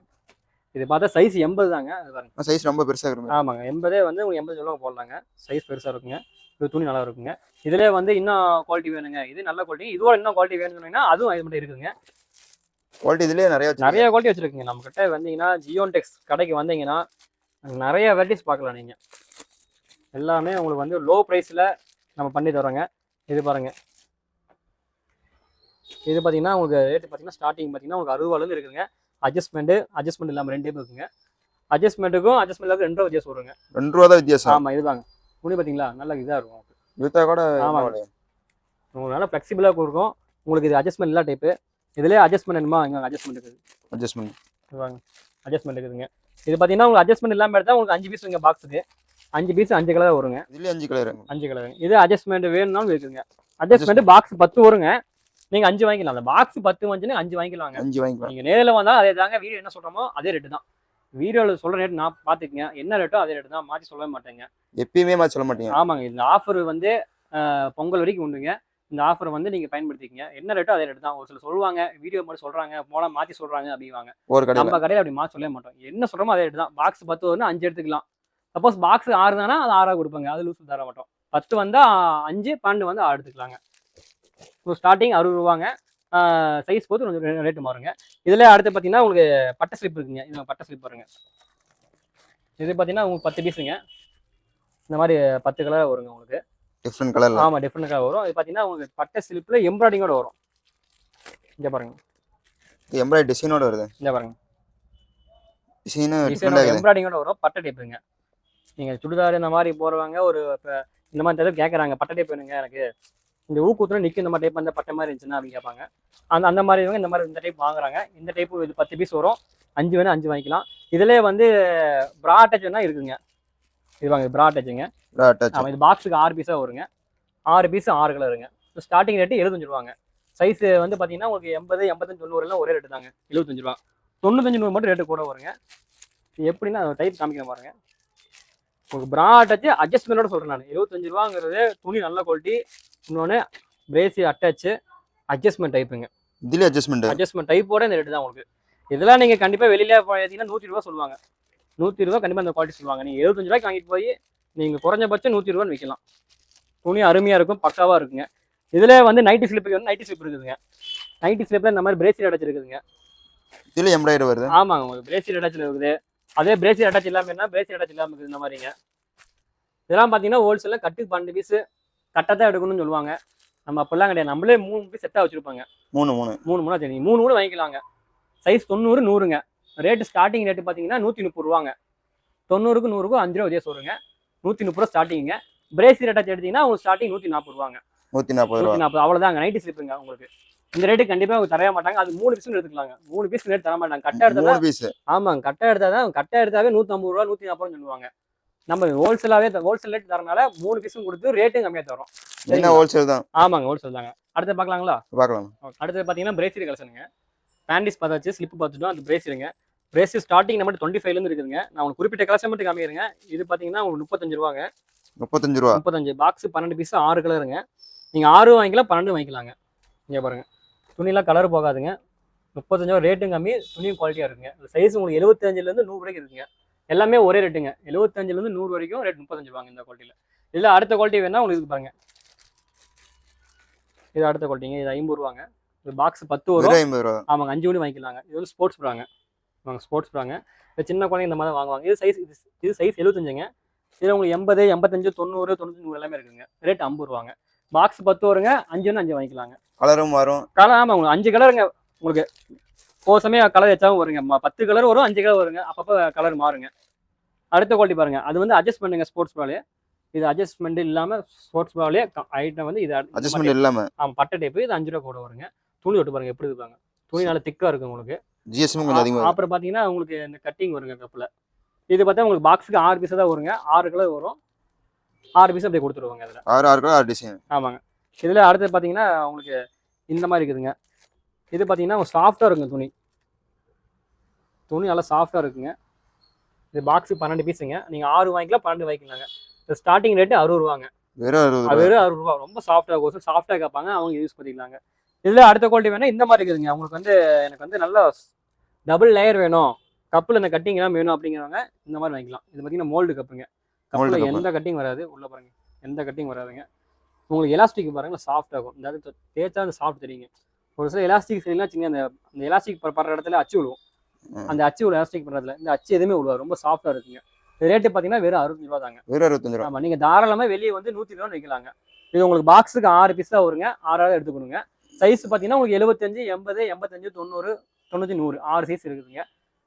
இது பார்த்தா சைஸ் 80 தாங்க. அது பாருங்க. சைஸ் ரொம்ப பெருசா இருக்கு. ஆமாங்க. 80 வந்து உங்களுக்கு 80 சொல்லுங்க போடலாங்க. சைஸ் பெருசா இருக்குங்க. இது துணி நல்லா இருக்குங்க. இதுல வந்து இன்னும் குவாலிட்டி வேணுங்க. இது நல்ல குவாலிட்டி. இதோட இன்னும் குவாலிட்டி வேணும்னு சொன்னீங்கன்னா அதுவும் இது மட்டும் இருக்குங்க. குவாலிட்டி இதுலயே நிறைய குவாலிட்டி வச்சிருக்கீங்க. நம்ம கிட்ட வந்தீங்கன்னா ஜியோன் டெக்ஸ் கடைக்கு வந்தீங்கன்னா நிறைய வெரைட்டிஸ் பார்க்கலாம் நீங்க. எல்லாமே உங்களுக்கு வந்து லோ பிரைஸ்ல நம்ம பண்ணி தரோங்க. இது பாருங்க. இது பாத்தீங்கன்னா உங்களுக்கு ரேட் பாத்தீங்கன்னா ஸ்டார்டிங் பாத்தீங்கன்னா உங்களுக்கு 60 ரூபாயில இருந்து இருக்குங்க. அட்ஜஸ்ட்மெண்ட் இல்லாம 2 டைப் இருக்குங்க. அட்ஜஸ்ட்மெண்ட்டுக்கும் அட்ஜஸ்ட்மெண்ட்ல 2 ரூபா வித்தியாசம் வருங்க. 2 ரூபா தான் வித்தியாசம். ஆமா இதுதாங்க. துணி பாத்தீங்களா நல்லா இதா இருக்கும். வித்தா கூட உங்களுக்கு நல்லா ஃபிளெக்சிபிளா இருக்கும். உங்களுக்கு இது அட்ஜஸ்ட்மெண்ட் இல்ல டைப். இதுலயே அட்ஜஸ்ட்மெண்ட் என்னமா இங்க அட்ஜஸ்ட்மெண்ட் இருக்குது. அட்ஜஸ்ட்மெண்ட். இதுவாங்க. அட்ஜஸ்ட்மெண்ட் இருக்குதுங்க. இது பாத்தீங்கன்னா உங்களுக்கு அட்ஜஸ்ட்மெண்ட் இல்லாம எடுத்தா உங்களுக்கு 5 பீஸ் இங்க பாக்ஸுக்கு. 5 பீஸ் 5 கலர் வருங்க. இதுல 5 கலர். 5 கலர். இது அட்ஜஸ்ட்மெண்ட் வேணும்னாலும் இருக்குங்க. அட்ஜஸ்ட்மெண்ட் பாக்ஸ் 10 வருங்க. நீங்க 5 வாங்கிக்கலாம். அந்த பாக்ஸ் 10 வந்துச்சுன்னா 5 வாங்கிக்கலாங்க. 5 வாங்கிக்கலாம். நீங்க நேரில் வந்தா அதே தாங்க. வீடியோ என்ன சொல்றோமோ அதே ரேட்டு தான். வீடியோல சொல்ற ரேட் நான் பாத்துக்கங்க. என்ன ரேட்டோ அதே ரேட்டு தான். மாத்தி சொல்லவே மாட்டேங்க. எப்பயுமே மாத்தி சொல்ல மாட்டீங்க. ஆமாங்க. இந்த ஆஃபர் வந்து பொங்கல் வரைக்கும் உண்டுங்க. இந்த ஆஃபர் வந்து நீங்க பயன்படுத்திக்கங்க. என்ன ரேட்டோ அதே ரேட்டு தான். ஒரு சில சொல்லுவாங்க வீடியோ மட்டும் சொல்றாங்க போனா மாத்தி சொல்றாங்க அப்படிவாங்க. நம்ம கடையில அப்படி மாத்தி சொல்லவே மாட்டோம். என்ன சொல்றோமோ அதே ரேட்டு தான். பாக்ஸ் 10 வரும்னா 5 எடுத்துக்கலாம். சப்போஸ் பாக்ஸ் 6 தானா அது 6 கொடுப்பாங்க. அது லூஸ் தர மாட்டோம். 10 வந்தா 5 12 வந்து 6 எடுத்துக்கலாங்க. ஸ்டார்டிங் 60 ரூபாங்க. சைஸ் போது கொஞ்சம் ரேட்டு மாறுங்க. இதுல அடுத்து பாத்தீங்கன்னா உங்களுக்கு பட்டை ஸ்லிப் இருக்குங்க. இது பட்டை ஸ்லிப் பாருங்க. இது பாத்தீங்கன்னா உங்களுக்கு 10 பீஸுங்க. இந்த மாதிரி 10 கலர் வருங்க உங்களுக்கு. டிஃப்ரெண்ட் கலர்ல. ஆமா டிஃப்ரெண்ட் கலர் வரும். இது பாத்தீங்கன்னா உங்களுக்கு பட்டை ஸ்லிப்ல எம்ப்ராய்டிங்கோட வரும். இங்க பாருங்க, எம்ப்ராய்டரி டிசைனோட வருது. இங்க பாருங்க, டிசைன் டிஃப்ரெண்டா டிசைனோட இருக்குது. எம்ப்ராய்டிங்கோட வரும். பட்டை டைப்புங்க. நீங்க சுடிதார் இந்த மாதிரி போறவங்க ஒரு இந்த மாதிரி டைப் கேட்கறாங்க, பட்டை டைப் வேணுங்க எனக்கு, இந்த ஊக்குத்துல நிற்கும் இந்த மாதிரி டைப் அந்த பட்டை மாதிரி இருந்துச்சுன்னா அப்படின்னு கேட்பாங்க. அந்த மாதிரி இந்த மாதிரி இந்த டைப் வாங்குறாங்க. இந்த டைப் இது 10 பீஸ் வரும். 5 வேணும் 5 வாங்கிக்கலாம். இதுலேயே வந்து ப்ரா அட்டாச் வேணா இருக்குங்க. இது வாங்க ப்ரா அட்டாச்சுங்க. ஆமாம், இது பாக்ஸுக்கு 6 பீஸாக வருங்க. 6 பீஸ் 6 கலருங்க. ஸ்டார்டிங் ரேட்டு 75 ரூபாங்க. சைஸ் வந்து பார்த்தீங்கன்னா உங்களுக்கு 80, 85, 90 எல்லாம் ஒரே ரேட்டு தாங்க. 75 ரூபா. 95 ரூபா மட்டும் ரேட்டு கூட வருங்க. இது எப்படின்னா டைப் காமிக்க பாருங்க. உங்களுக்கு ப்ரா அட்டாச்சு அட்ஜஸ்ட்மெண்டோட சொல்கிறேன் நான். 75 ரூபாங்கிறது துணி நல்ல குவாலிட்டி. இன்னொன்று பிரேசி அட்டாச்சு அட்ஜஸ்ட்மெண்ட் டைப்புங்க. இதுல அட்ஜஸ்ட்மெண்ட் டைப்போட இந்த ரேட்டு தான் உங்களுக்கு. இதெல்லாம் நீங்கள் கண்டிப்பாக வெளியில பார்த்தீங்கன்னா 100 ரூபா சொல்லுவாங்க. 100 ரூபா கண்டிப்பாக அந்த குவாலிட்டி சொல்லுவாங்க. நீங்கள் 75 ரூபாய்க்கு வாங்கிட்டு போய் நீங்கள் குறைஞ்சபட்சம் 100 ரூபான்னு விற்கலாம். துணி அருமையாக இருக்கும், பக்காவாக இருக்குங்க. இதில் வந்து நைட்டி ஸ்லிப்புக்கு வந்து நைட்டி ஸ்லிப் இருக்குதுங்க. நைட்டி ஸ்லிப்பில் இந்த மாதிரி பிரேசில் அட்டாச் இருக்குதுங்க. இதில் எம்ப்ராய்டரி வருது. ஆமாங்க, உங்களுக்கு பிரேசில் அட்டாச்சில் இருக்குது. அதே பிரேசில் அட்டாச் இல்லாமல் என்ன பிரேசில் அட்டாச் இல்லாமல் இருக்குது இந்த மாதிரிங்க. இதெல்லாம் பார்த்தீங்கன்னா ஹோல்சேலில் கட்டுக்கு 12 பீஸு கட்டை தான் எடுக்கணும்னு சொல்லுவாங்க. நம்ம அப்படிலாம் கிடையாது. நம்மளே 3 பீஸ் செட்டாக வச்சுருப்பாங்க. 3 சரி 3 வாங்கிக்கலாங்க. சைஸ் 90, 100ங்க. ரேட்டு ஸ்டார்டிங் ரேட்டு பார்த்தீங்கன்னா 130 ரூபாங்க. 90க்கு 100க்கும் 5 ரூபா வித்தியாசம் வருங்க. 130 ரூபா ஸ்டார்டிங்க. பிரேசில் அட்டாச் எடுத்தீங்கன்னா உங்களுக்கு ஸ்டார்டிங் 140 ரூபாங்க. 140 அவ்வளோதாங்க. நைட்டி ஸ்லிப்புங்க உங்களுக்கு. இந்த ரேட்டு கண்டிப்பாக அவங்க தரவே மாட்டாங்க. அது 3 பீஸ் எடுத்துக்கலாங்க. 3 பீஸ் ரேட் தர மாட்டாங்க. கட்டை எடுத்தா ஆமாங்க, கட்டை எடுத்தாவே 150 ரூபா 140 சொல்லுவாங்க. நம்ம ஹோல்சேல் ரேட் தரனால 3 பீஸும் கொடுத்து ரேட்டும் கம்மியாக தரோம். ஹோல்சேல் தான். ஆமாங்க, ஹோல்சேல் தாங்க. அடுத்து பார்க்கலாங்களா? பார்க்கலாம். அடுத்து பார்த்தீங்கன்னா பிரேசில் கலெக்ஷனுங்க. பேண்டிஸ் பார்த்தாச்சு, ஸ்லிப் பார்த்துட்டோம். அது பிரேசிலுங்க. பிரேசில் ஸ்டார்டிங் நம்ம 25லேருந்து இருக்குதுங்க. நான் உங்களுக்கு குறிப்பிட்ட கலெக்ஷன் மட்டும் காமிக்கிறேங்க. இது பார்த்தீங்கன்னா உங்களுக்கு 35 ரூபாங்க. 35 ரூபா. 35 பாக்ஸ் 12 பீஸ் 6 கலருங்க. நீங்கள் 6 வாங்கிக்கலாம், 12 வாங்கிக்கலாங்க. இங்கே பாருங்க, துணியெல்லாம் கலர் போகாதுங்க. 35 ரூபா ரேட்டும் கம்மி, துணியும் குவாலிட்டியாக இருக்குங்க. சைஸ் உங்களுக்கு 75லேருந்து 100 வரைக்கும் இருக்குங்க. எல்லாமே ஒரே ரேட்டுங்க. 75லேருந்து 100 வரைக்கும் ரேட் 35 ரூபாங்க இந்த குவாலிட்டியில். இதில் அடுத்த குவாலிட்டி வேணா உங்களுக்கு பாருங்க. இது அடுத்த குவாலிட்டிங்க. இது 50 ரூபாங்க. இது பாக்ஸ் 10 வரும். 50 ரூபா. ஆமாங்க, 5 மணி வாங்கிக்கலாங்க. இது வந்து ஸ்போர்ட்ஸ் ப்ராங்க. வாங்க, ஸ்போர்ட்ஸ் ப்ராங்க. இது சின்ன குழந்தைங்க இந்த மாதிரி வாங்குவாங்க. இது சைஸ் 75ங்க. இதில் உங்களுக்கு 80, 85, 90, 90, 100 எல்லாமே இருக்குங்க. ரேட் 50 ரூபாங்க. பாக்ஸ் 10 வருங்க. 5 வாங்கிக்கலாங்க. கலரும் வரும். ஆமாம், உங்களுக்கு 5 கலருங்க. உங்களுக்கு ஒரு சமயம் கலர் எச்சாவும் வருங்க. 10 கலர் வரும், 5 கலர் வருங்க. அப்பப்போ கலர் மாறுங்க. அடுத்த குவாலிட்டி பாருங்க. அது வந்து அட்ஜஸ்ட் பண்ணுங்க ஸ்போர்ட்ஸ் ப்ராலே. இது அட்ஜஸ்ட்மெண்ட் இல்லாமல் ஸ்போர்ட்ஸ் ப்ராலே ஐட்டம் வந்து இது அட்ஜஸ்ட்மெண்ட் இல்லாமல். ஆமாம், பட்டை டைப்பு. இது 5 ரூபா கூட வருங்க. துணி தொட்டு பாருங்க எப்படி இருப்பாங்க. துணி நல்லா திக்காக இருக்கும் உங்களுக்கு. ஜிஎஸ்எம் கொஞ்சம் அதிகமாக. அப்புறம் பார்த்தீங்கன்னா உங்களுக்கு இந்த கட்டிங் வருங்க கப்பில். இது பார்த்தா உங்களுக்கு பாக்ஸுக்கு 6 பீஸாக தான் வருங்க. 6 கலர் வரும். 6 பீஸ் அப்படியே கொடுத்துருவாங்க. அதில் 6 கலர் 6 டிசைன். ஆமாங்க. இதில் அடுத்து பார்த்தீங்கன்னா உங்களுக்கு இந்த மாதிரி இருக்குதுங்க. இது பார்த்தீங்கன்னா சாஃப்டாக இருக்குங்க. துணி நல்லா சாஃப்டாக இருக்குங்க. இது பாக்ஸு 12 பீஸுங்க. நீங்கள் 6 வாங்கிக்கலாம், 12 வாங்கிக்கலாங்க. இது ஸ்டார்டிங் ரேட்டு 60 ரூபாங்க. வெறும் 60 ரூபா. ரொம்ப சாஃப்டாக இருக்கும். சாஃப்டாக கேட்பாங்க, அவங்க யூஸ் பண்ணிக்கலாங்க. இதில் அடுத்த குவாலிட்டி வேணால் இந்த மாதிரி இருக்குதுங்க. உங்களுக்கு வந்து எனக்கு வந்து நல்லா டபுள் லேயர் வேணும், கப்பில் இந்த கட்டிங்லாம் வேணும் அப்படிங்கிறவங்க இந்த மாதிரி வாங்கிக்கலாம். இது பார்த்தீங்கன்னா மோல்டு கப்புங்க. கப்பில் எந்த கட்டிங் வராது. உள்ளே பாருங்க, எந்த கட்டிங் வராதுங்க. உங்களுக்கு எலாஸ்டிக் பாருங்க, சாஃப்ட் ஆகும். இந்த அது தேய்ச்சா அந்த சாஃப்ட் தெரியுங்க. ஒரு சில எலாஸ்டிக் சரிங்களா வச்சுங்க, அந்த எலாஸ்டிக் படுற இடத்துல அச்சு விழுவும். அந்த அச்சு எலாஸ்டிக் பண்ணுறதுல இந்த அச்சு எதுவுமே விழுவாது. ரொம்ப சாஃப்டாக இருக்குங்க. ரேட்டு பார்த்தீங்கன்னா வெறும் 65 ரூபா தாங்க. வெறும் 65 ரூபா. ஆமாம், நீங்கள் தாராளமாக வெளியே வந்து 100 ரூபா வைக்கலாங்க. இது உங்களுக்கு பாக்ஸுக்கு 6 பீஸ் தான் வருங்க. 6 எடுத்துக்கணுங்க. சைஸ் பார்த்தீங்கன்னா உங்களுக்கு 75, 80, 85, 90, 90, 100 6 சைஸ் இருக்குதுங்க.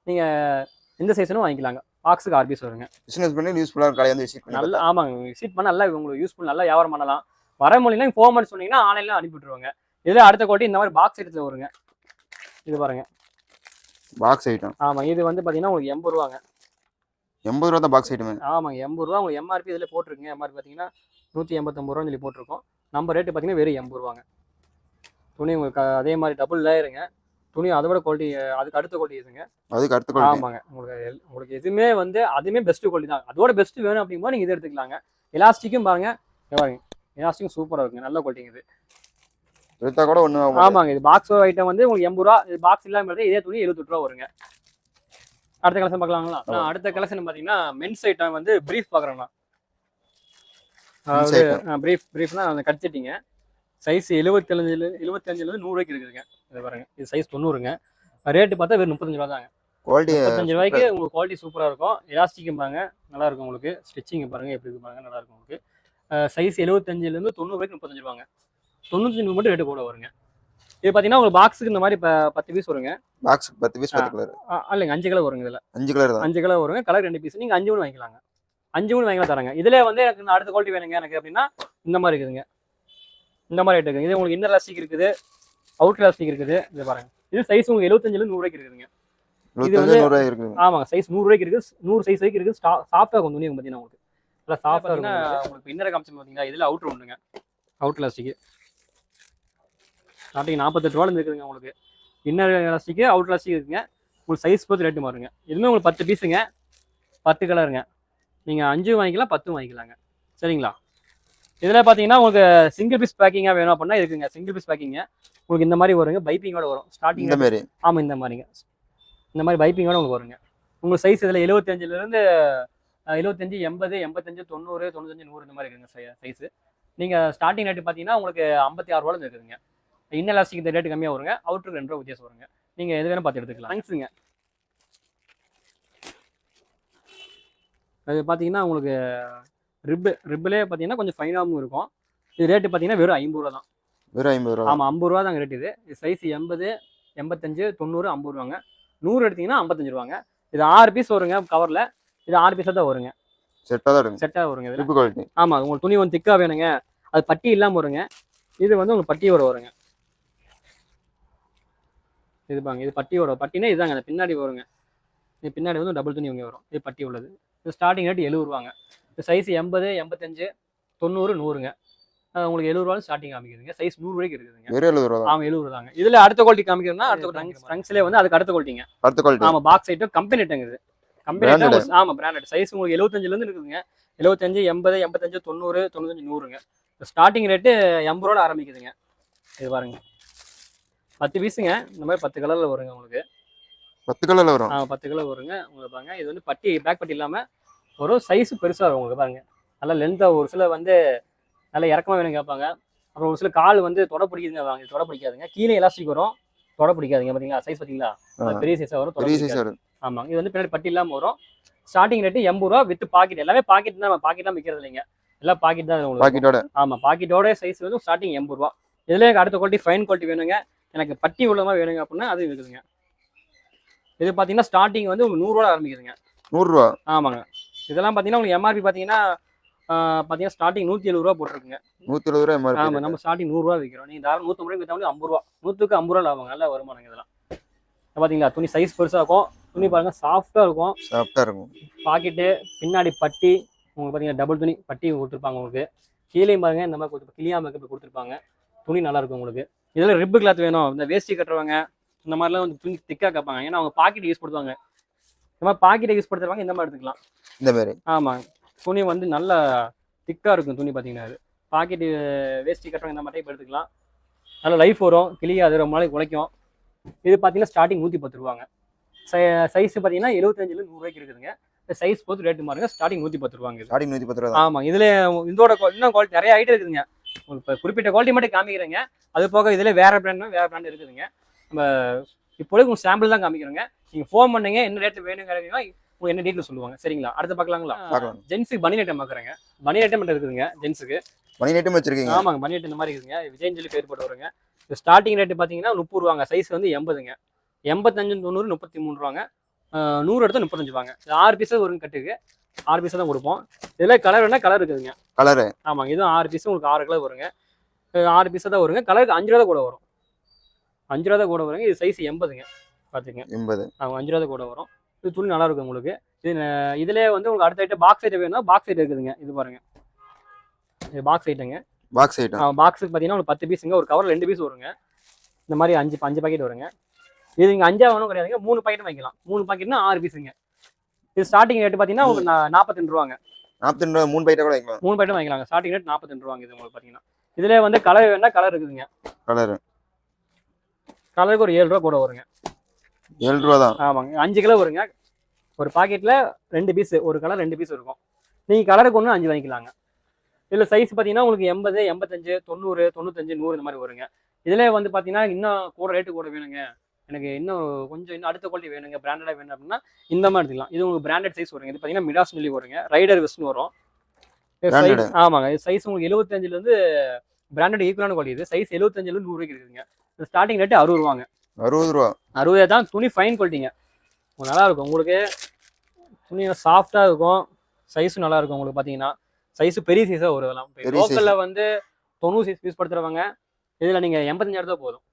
நீங்கள் எந்த சைஸ்னும் வாங்கிக்கலாங்க. பாக்ஸுக்கு 6 பீஸ் வருங்க. பிஸ்னஸ் பண்ணி யூஸ்ஃபுல்லாக கடையை வந்து விசிட் பண்ணி நல்லா. ஆமாங்க, விசிட் பண்ண நல்லா உங்களுக்கு யூஸ்ஃபுல், நல்லா வியாபாரம் பண்ணலாம். வர முடியல ஃபோன் பண்ணி சொன்னீங்கன்னா ஆன்லைனில் அனுப்பி விட்டுருவாங்க. இதில் அடுத்த குவாலிட்டி இந்த மாதிரி பாக்ஸ் ஐட்டத்தில் வருங்க. இது பாருங்க, பாக்ஸ் ஐட்டம். ஆமாம், இது வந்து பார்த்தீங்கன்னா உங்களுக்கு 80 ரூபாங்க. 80 ரூபா தான் பாக்ஸ் ஐட்டம். ஆமாங்க, 80 ரூபா. உங்களுக்கு எம்ஆர்பி இதில் போட்டிருக்குங்க. எம்ஆர்பி பார்த்தீங்கன்னா 189 ரூபான்னு சொல்லி போட்டிருக்கோம். நம்ம ரேட்டு பார்த்தீங்கன்னா வெறும் 80 ரூபாங்க. துணி உங்களுக்கு அதே மாதிரி டபுள் லேயருங்க. துணி அதை விட குவாலிட்டி அதுக்கு அடுத்த குவாலிட்டி இதுங்க. அதுக்கு அடுத்த குவாலிட்டி. ஆமாங்க, உங்களுக்கு எதுவுமே வந்து அதுவுமே பெஸ்ட்டு குவாலிட்டி தான். அதோட பெஸ்ட் வேணும் அப்படிங்கும்போது நீங்கள் இதை எடுத்துக்கலாங்க. எலாஸ்டிக்கும் பாருங்க, எலாஸ்டிக்கும் சூப்பராக இருக்குங்க. நல்ல குவாலிட்டிங்க இது. எடுத்தா கூட ஒன்று. ஆமாங்க, இது பாக்ஸ் ஐட்டம் வந்து உங்களுக்கு 80 ரூபா. இது பாக்ஸ் இல்லாமல் இதே துணி 78 ரூபா வருங்க. அடுத்த கலெக்ஷன் பார்க்கலாங்களா? அடுத்த கலெக்ஷன் பார்த்தீங்கன்னா மென்ஸ் ஐட்டம் வந்து பிரீஃப் பார்க்குறேண்ணா. அதாவது பிரீஃப்னா அந்த கட் செட்டிங்க. சைஸ் 75லேருந்து 100 வரைக்கும் இருக்குதுங்க. இது பாருங்க, இது சைஸ் 90ங்க. ரேட்டு பார்த்தா வெறும் 35 ரூபா தாங்க. குவாலிட்டி 35 ரூபாய்க்கு உங்களுக்கு குவாலிட்டி சூப்பராக இருக்கும். எலாஸ்டிக்கும் பாருங்க நல்லா இருக்கும். உங்களுக்கு ஸ்டிச்சிங் பாருங்க எப்படி இருக்கு பாருங்க, நல்லா இருக்கும். உங்களுக்கு சைஸ் 75லேருந்து 90 வரைக்கும் 35 ரூபாங்க. 95 மட்டும் ரேட்டு கூட வருங்க. இது பார்த்தீங்கன்னா உங்களுக்கு பாக்ஸுக்கு இந்த மாதிரி இப்போ 10 பீஸ் வருங்க. பாக்ஸுக்கு 10 பீஸ் 10 கலர். இல்லைங்க 5 கலர் வருங்க. இதில் 5 கலர் தான். 5 கலர் வருங்க. Colour 2 piece. நீங்கள் 5 மூணு வாங்கிக்கலாங்க. 5 மூணு வாங்கிக்கலாம் தராங்க. இதில் வந்து எனக்கு அடுத்த குவாலிட்டி வேணுங்க எனக்கு அப்படின்னா இந்த மாதிரி இருக்குதுங்க. இந்த மாதிரி ரேட் இருக்குது. இது உங்களுக்கு இன்னர் எலாஸ்டிக் இருக்குது, அவுட் எலாஸ்டிக் இருக்குது. இது பாருங்க. இது சைஸ் உங்களுக்கு 75லேருந்து 100 ரூபாய்க்கு இருக்குதுங்க. இது வந்து 100 ரூபாய் இருக்குது. ஆமாங்க. சைஸ் 100 ரூபாய்க்கு இருக்குது. 100 சைஸ் வரைக்கும் இருக்குது. சாஃப்டாக இருக்கும் துணி பார்த்தீங்கன்னா உங்களுக்கு. நல்லா சாஃப்டாக இருக்குன்னா உங்களுக்கு இன்னரை காமிச்சு பார்த்தீங்கன்னா இதில் அவுட்ரு உண்டுங்க. அவுட் எலாஸ்டிக் ஸ்டார்டிங் 48 ரூபாயிலேருந்து இருக்குதுங்க உங்களுக்கு. இன்னர் எலாஸ்டிக் அவுட் எலாஸ்டிக் இருக்குங்க. உங்களுக்கு சைஸ் பொறுத்து ரேட்டு மாறுங்க. இதுவுமே உங்களுக்கு 10 பீஸுங்க, 10 கலருங்க. நீங்கள் 5 வாங்கிக்கலாம், 10 வாங்கிக்கலாங்க. சரிங்களா? இதில் பார்த்தீங்கன்னா உங்களுக்கு சிங்கிள் பீஸ் பேக்கிங்காக வேணும் அப்படின்னா இருக்குங்க. சிங்கிள் பீஸ் பேக்கிங்க உங்களுக்கு இந்த மாதிரி வருங்க. பைப்பிங்கோட வரும் ஸ்டார்டிங். இந்த மாதிரி. ஆமாம், இந்த மாதிரிங்க. இந்த மாதிரி பைப்பிங்கோட உங்களுக்கு வருங்க. உங்களுக்கு சைஸ் இதில் 75லேருந்து 75, 80, 85, 90, 95, 100 இந்த மாதிரி இருக்குங்க சைஸு. நீங்கள் ஸ்டார்டிங் ரேட்டு பார்த்தீங்கன்னா உங்களுக்கு 56 ரூபாயிலேருந்து இருக்குதுங்க. இன்னர் எலாஸ்டிக் இந்த ரேட்டு கம்மியாக வருங்க. அவுட்ருக்கு 2 ரூபா வித்தியாசம் வருங்க. நீங்கள் எது வேணும் பார்த்து எடுத்துக்கலாம். தேங்க்ஸுங்க. அது பார்த்தீங்கன்னா உங்களுக்கு ரிப்பிலே பார்த்தீங்கன்னா கொஞ்சம் ஃபைனாகவும் இருக்கும். இது ரேட்டு பார்த்தீங்கன்னா வெறும் 50 ரூபா தான். வெறும் 50 ரூபா. ஆமாம், 50 ரூபா தாங்க ரேட். இது சைஸ் 80, 85, 90, 50 ரூபாங்க. 100 எடுத்தீங்கன்னா 55 ரூபாங்க. இது 6 பீஸ் வருங்க கவரில். இது 6 பீஸாக தான் வருங்க. செட்டாக தான் இருக்கும். செட்டாக வருங்க. இது ரிப் குவாலிட்டி. ஆமாம், உங்களுக்கு துணி வந்து திக்காக வேணுங்க. அது பட்டி இல்லாமல் வருங்க. இது வந்து உங்களுக்கு பட்டியோட வருங்க. இது பாங்க, இது பட்டியோட. பட்டினா இதுதாங்க அந்த பின்னாடி வருங்க. இது பின்னாடி வந்து டபுள் துணி இங்கே வரும். இது பட்டி உள்ளது. இது ஸ்டார்டிங் ரேட் 70 ரூபாங்க. இது சைஸ் 80, 85, 90, 100ங்க. உங்களுக்கு 70 ரூபாய் ஸ்டார்டிங் காமிக்குதுங்க. சைஸ் 100 ரூபாய்க்கு இருக்குதுங்க. வெறும் 70 ரூபா. ஆமாம், 70 தாங்க. இதில் அடுத்த குவாலிட்டி காமிக்கிறதுனா அடுத்த ஸ்ட்ரங்ஸ்லேயே வந்து அதுக்கு அடுத்த குவாலிட்டிங்க. அடுத்த குவாலிட்டி. ஆமாம், பாக்ஸ் ஐட்டம் கம்பெனி ஐட்டங்க. இது கம்பெனி ஐட்டம். ஆமாம், பிராண்டட். சைஸ் உங்களுக்கு 75லேருந்து இருக்குதுங்க. 75, 80, 85, 90, 95, 100ங்க. ஸ்டார்டிங் ரேட்டு 80 ரூபாய் ஆரம்பிக்குதுங்க. இது பாருங்க, 10 பீஸுங்க. இந்த மாதிரி 10 கலரில் வருங்க உங்களுக்கு. 10 கலரில் வரும். 10 கலர் வருங்க உங்களுக்கு. பாருங்க, இது வந்து பட்டி பேக் பட்டி இல்லாமல் ஒரு சைஸ் பெருசாக வரும் உங்களுக்கு. பாருங்க, நல்லா லென்த்தாக. ஒரு சில வந்து நல்லா இறக்கமாக வேணும் கேட்பாங்க. அப்புறம் ஒரு சில கால் வந்து தொட பிடிக்குதுங்க. வாங்க, தொட பிடிக்காதுங்க. கீழே எலாஸ்டிக் வரும், தொட பிடிக்காதுங்க. பார்த்தீங்களா சைஸ்? பார்த்தீங்களா பெரிய சைஸாக வரும். பெரிய சைஸ் வரும். ஆமாங்க. இது வந்து பின்னாடி பட்டி இல்லாமல் வரும். ஸ்டார்டிங் ரேட்டு 80 ரூபா வித் பாக்கெட். எல்லாமே பாக்கெட் தான். பாக்கெட்லாம் விற்கிறது இல்லைங்க. எல்லாம் பாக்கெட் தான் உங்களுக்கு. பாக்கெட்டோட. ஆமாம், பாக்கெட்டோட சைஸ் வந்து ஸ்டார்டிங் 80 ரூபா. இதில் எனக்கு அடுத்த குவாலிட்டி ஃபைன் குவாலிட்டி வேணுங்க, எனக்கு பட்டி உள்ளமாக வேணுங்க அப்படின்னா அது இருக்குதுங்க. இது பார்த்தீங்கன்னா ஸ்டார்டிங் வந்து உங்களுக்கு 100 ரூபா ஆரம்பிக்குதுங்க. 100 ரூபா. ஆமாங்க. இதெல்லாம் பார்த்தீங்கன்னா உங்களுக்கு எம்ஆர்பி பார்த்தீங்கன்னா ஸ்டார்டிங் 170 ரூபா போட்டிருக்குங்க. 170 ரூபா எம்ஆர்பி. ஆமாம், நம்ம ஸ்டார்டிங் 100 ரூபா விற்கிறோம். நீங்கள் தாராளம் 150 ரூபாய்க்கு விற்றா 50 ரூபா. 100க்கு 50 ரூபா லாபம். நல்ல வருமானங்க இதெல்லாம். பார்த்தீங்களா துணி சைஸ் பெருசாக இருக்கும். துணி பாருங்க சாஃப்டாக இருக்கும். சாஃப்டாக இருக்கும். பாக்கெட்டு பின்னாடி பட்டி உங்களுக்கு பார்த்தீங்கன்னா டபுள் துணி பட்டி கொடுத்துருப்பாங்க உங்களுக்கு. கீழே பாருங்க இந்த மாதிரி கொடுத்து கிளியாமல் கொடுத்துருப்பாங்க. துணி நல்லா இருக்கும் உங்களுக்கு. இதில் ரிப்பு கிளாத் வேணும், இந்த வேஷ்டி கட்டுறவங்க இந்த மாதிரிலாம் வந்து துணி திக்காக கேட்பாங்க. ஏன்னா அவங்க பாக்கெட் யூஸ் பண்ணுவாங்க. இந்த மாதிரி பாக்கெட்டை யூஸ் பண்ணுறவங்க இந்த மாதிரி எடுத்துக்கலாம். இந்த மாதிரி. ஆமாம், துணி வந்து நல்லா திக்காக இருக்கும் துணி. பார்த்தீங்கன்னா அது பாக்கெட்டு வேஷ்டி கட்டுறவங்க இந்த மாதிரி டைப் எடுத்துக்கலாம். நல்லா லைஃப் வரும், கிளியாது, ரொம்ப நாளைக்கு உழைக்கும். இது பார்த்தீங்கன்னா ஸ்டார்டிங் 110 ரூபாங்க. சைஸ் பார்த்தீங்கன்னா 75லேருந்து 100 ரூபாய்க்கு இருக்குதுங்க. சைஸ் பொறுத்து ரேட்டு மாறுங்க. ஸ்டார்டிங் 110 ரூபாங்க. ஸ்டார்டிங் 110 ரூபா. ஆமாம், இதில் இதோட இன்னும் குவாலிட்டி நிறைய ஐட்டம் இருக்குதுங்க. இப்போ குறிப்பிட்ட குவாலிட்டி மட்டும் காமிக்கிறேங்க. அது போக இதில் வேறு பிராண்ட் இருக்குதுங்க. நம்ம இப்போதைக்கு உங்களுக்கு சாம்பிள் தான் காமிக்கிறோங்க. நீங்கள் ஃபோன் பண்ணீங்க, என்ன ரேட்டு வேணுங்கிறீங்களோ உங்களுக்கு என்ன டீட்டெயில் சொல்லுவாங்க. சரிங்களா? அடுத்து பார்க்கலாங்களா? ஜென்ஸுக்கு பனி ஐட்டம் பார்க்குறேங்க. பனி ஐட்டம் மட்டும் இருக்குதுங்க ஜென்ஸுக்கு. பனி ஐட்டம் வச்சிருக்கீங்க? ஆமாங்க, பனி ஐட்டம் இந்த மாதிரி இருக்குதுங்க. விஜய்னு சொல்லி பேர் போட்டு வருங்க. ஸ்டார்டிங் ரேட்டு பார்த்தீங்கன்னா 30 ரூபாங்க. சைஸ் வந்து 80ங்க. 85, 90, 33 ரூபாங்க. 100 எடுத்தால் 35 ரூபாங்க. 6 பீஸாக ஒரு கட்டுக்கு 6 பீஸாக தான் கொடுப்போம். இதில் கலர் வேணால் கலர் இருக்குதுங்க. கலரு? ஆமாங்க, இதுவும் 6 பீஸும் உங்களுக்கு 6 கலர் வருங்க. 6 பீஸாக தான் வருங்க. கலருக்கு 5 ரூபா தான் கூட வரும். 5 ரூபா தான் கூட வருங்க. இது சைஸ் 80ங்க. பார்த்துங்க, 80. 5 ரூபா தான் கூட வரும். இது துணி நல்லா இருக்கும் உங்களுக்கு. இதிலே வந்து உங்களுக்கு அடுத்த ஐட்டம் பாக்ஸ் ஐட்டம் வேணும்னா பாக்ஸ் ஐட்டம் இருக்குதுங்க. இது பாருங்க, இது பாக்ஸ் ஐட்டங்க. Box item. பாக்ஸுக்கு பார்த்தீங்கன்னா உங்களுக்கு 10 பீஸுங்க. ஒரு கவர் 2 பீஸ் வருங்க. இந்த மாதிரி 5 பாக்கெட் வருங்க. இது நீங்கள் 5 வேணும் கிடையாதுங்க. 3 பாக்கெட் வாங்கிக்கலாம். 3 பாக்கெட்னா 6 பீஸுங்க. இது ஸ்டார்டிங் ரேட்டு பார்த்தீங்கன்னா உங்களுக்கு 42 ரூபாங்க. 42 ரூபா. 3 பாக்கெட் கூட வாங்கிக்கலாம். 3 பாக்கெட் வாங்கிக்கலாங்க. ஸ்டார்டிங் ரேட் 42 ரூபாங்க. இது உங்களுக்கு பார்த்தீங்கன்னா இதில் வந்து கலர் வேணா கலர் இருக்குதுங்க. கலருக்கு ஒரு 7 ரூபா கூட வருங்க. 7 ரூபா தான். ஆமாங்க, 5 கிலோ வருங்க. ஒரு பாக்கெட்டில் 2 பீஸ், ஒரு கலர் 2 பீஸ் இருக்கும். நீங்கள் கலருக்கு ஒன்று 5 வாங்கிக்கலாங்க. இதில் சைஸ் பார்த்தீங்கன்னா உங்களுக்கு 80, 85, 90, 95, 100 இந்த மாதிரி வருங்க. இதில் வந்து பார்த்தீங்கன்னா இன்னும் கூட ரேட்டு கூட வேணுங்க, எனக்கு இன்னும் கொஞ்சம் அடுத்த குவாலிட்டி வேணுங்க, பிராண்டடாக வேணும் அப்படின்னா இந்த மாதிரி எடுத்துக்கலாம். இது உங்களுக்கு பிராண்டட் சைஸ் வருங்க. இது பார்த்தீங்கன்னா மிடாஸ் சொல்லி வருங்க. ரைடர் வெஸ்ட்னு வரும். Branded. ஆமாங்க. இது சைஸ் உங்களுக்கு 75லேருந்து பிராண்டட் ஈக்குவலான குவாலிட்டி. இது சைஸ் 75லேருந்து 100 ரூபாய்க்கு இருக்குதுங்க. ஸ்டார்டிங் ரேட்டு 60 ரூபாங்க. 60 ரூபா. 60 தான். துணி ஃபைன் குவாலிட்டிங்க. நல்லா இருக்கும் உங்களுக்கு. துணி சாஃப்டா இருக்கும். சைஸும் நல்லா இருக்கும் உங்களுக்கு பார்த்தீங்கன்னா. சைஸ் பெரிய சைஸா வரும் இதெல்லாம். லோக்கல்ல வந்து 90 சைஸ் யூஸ் படுத்துறவங்க இதுல நீங்க 85 எடுத்தா போதும்.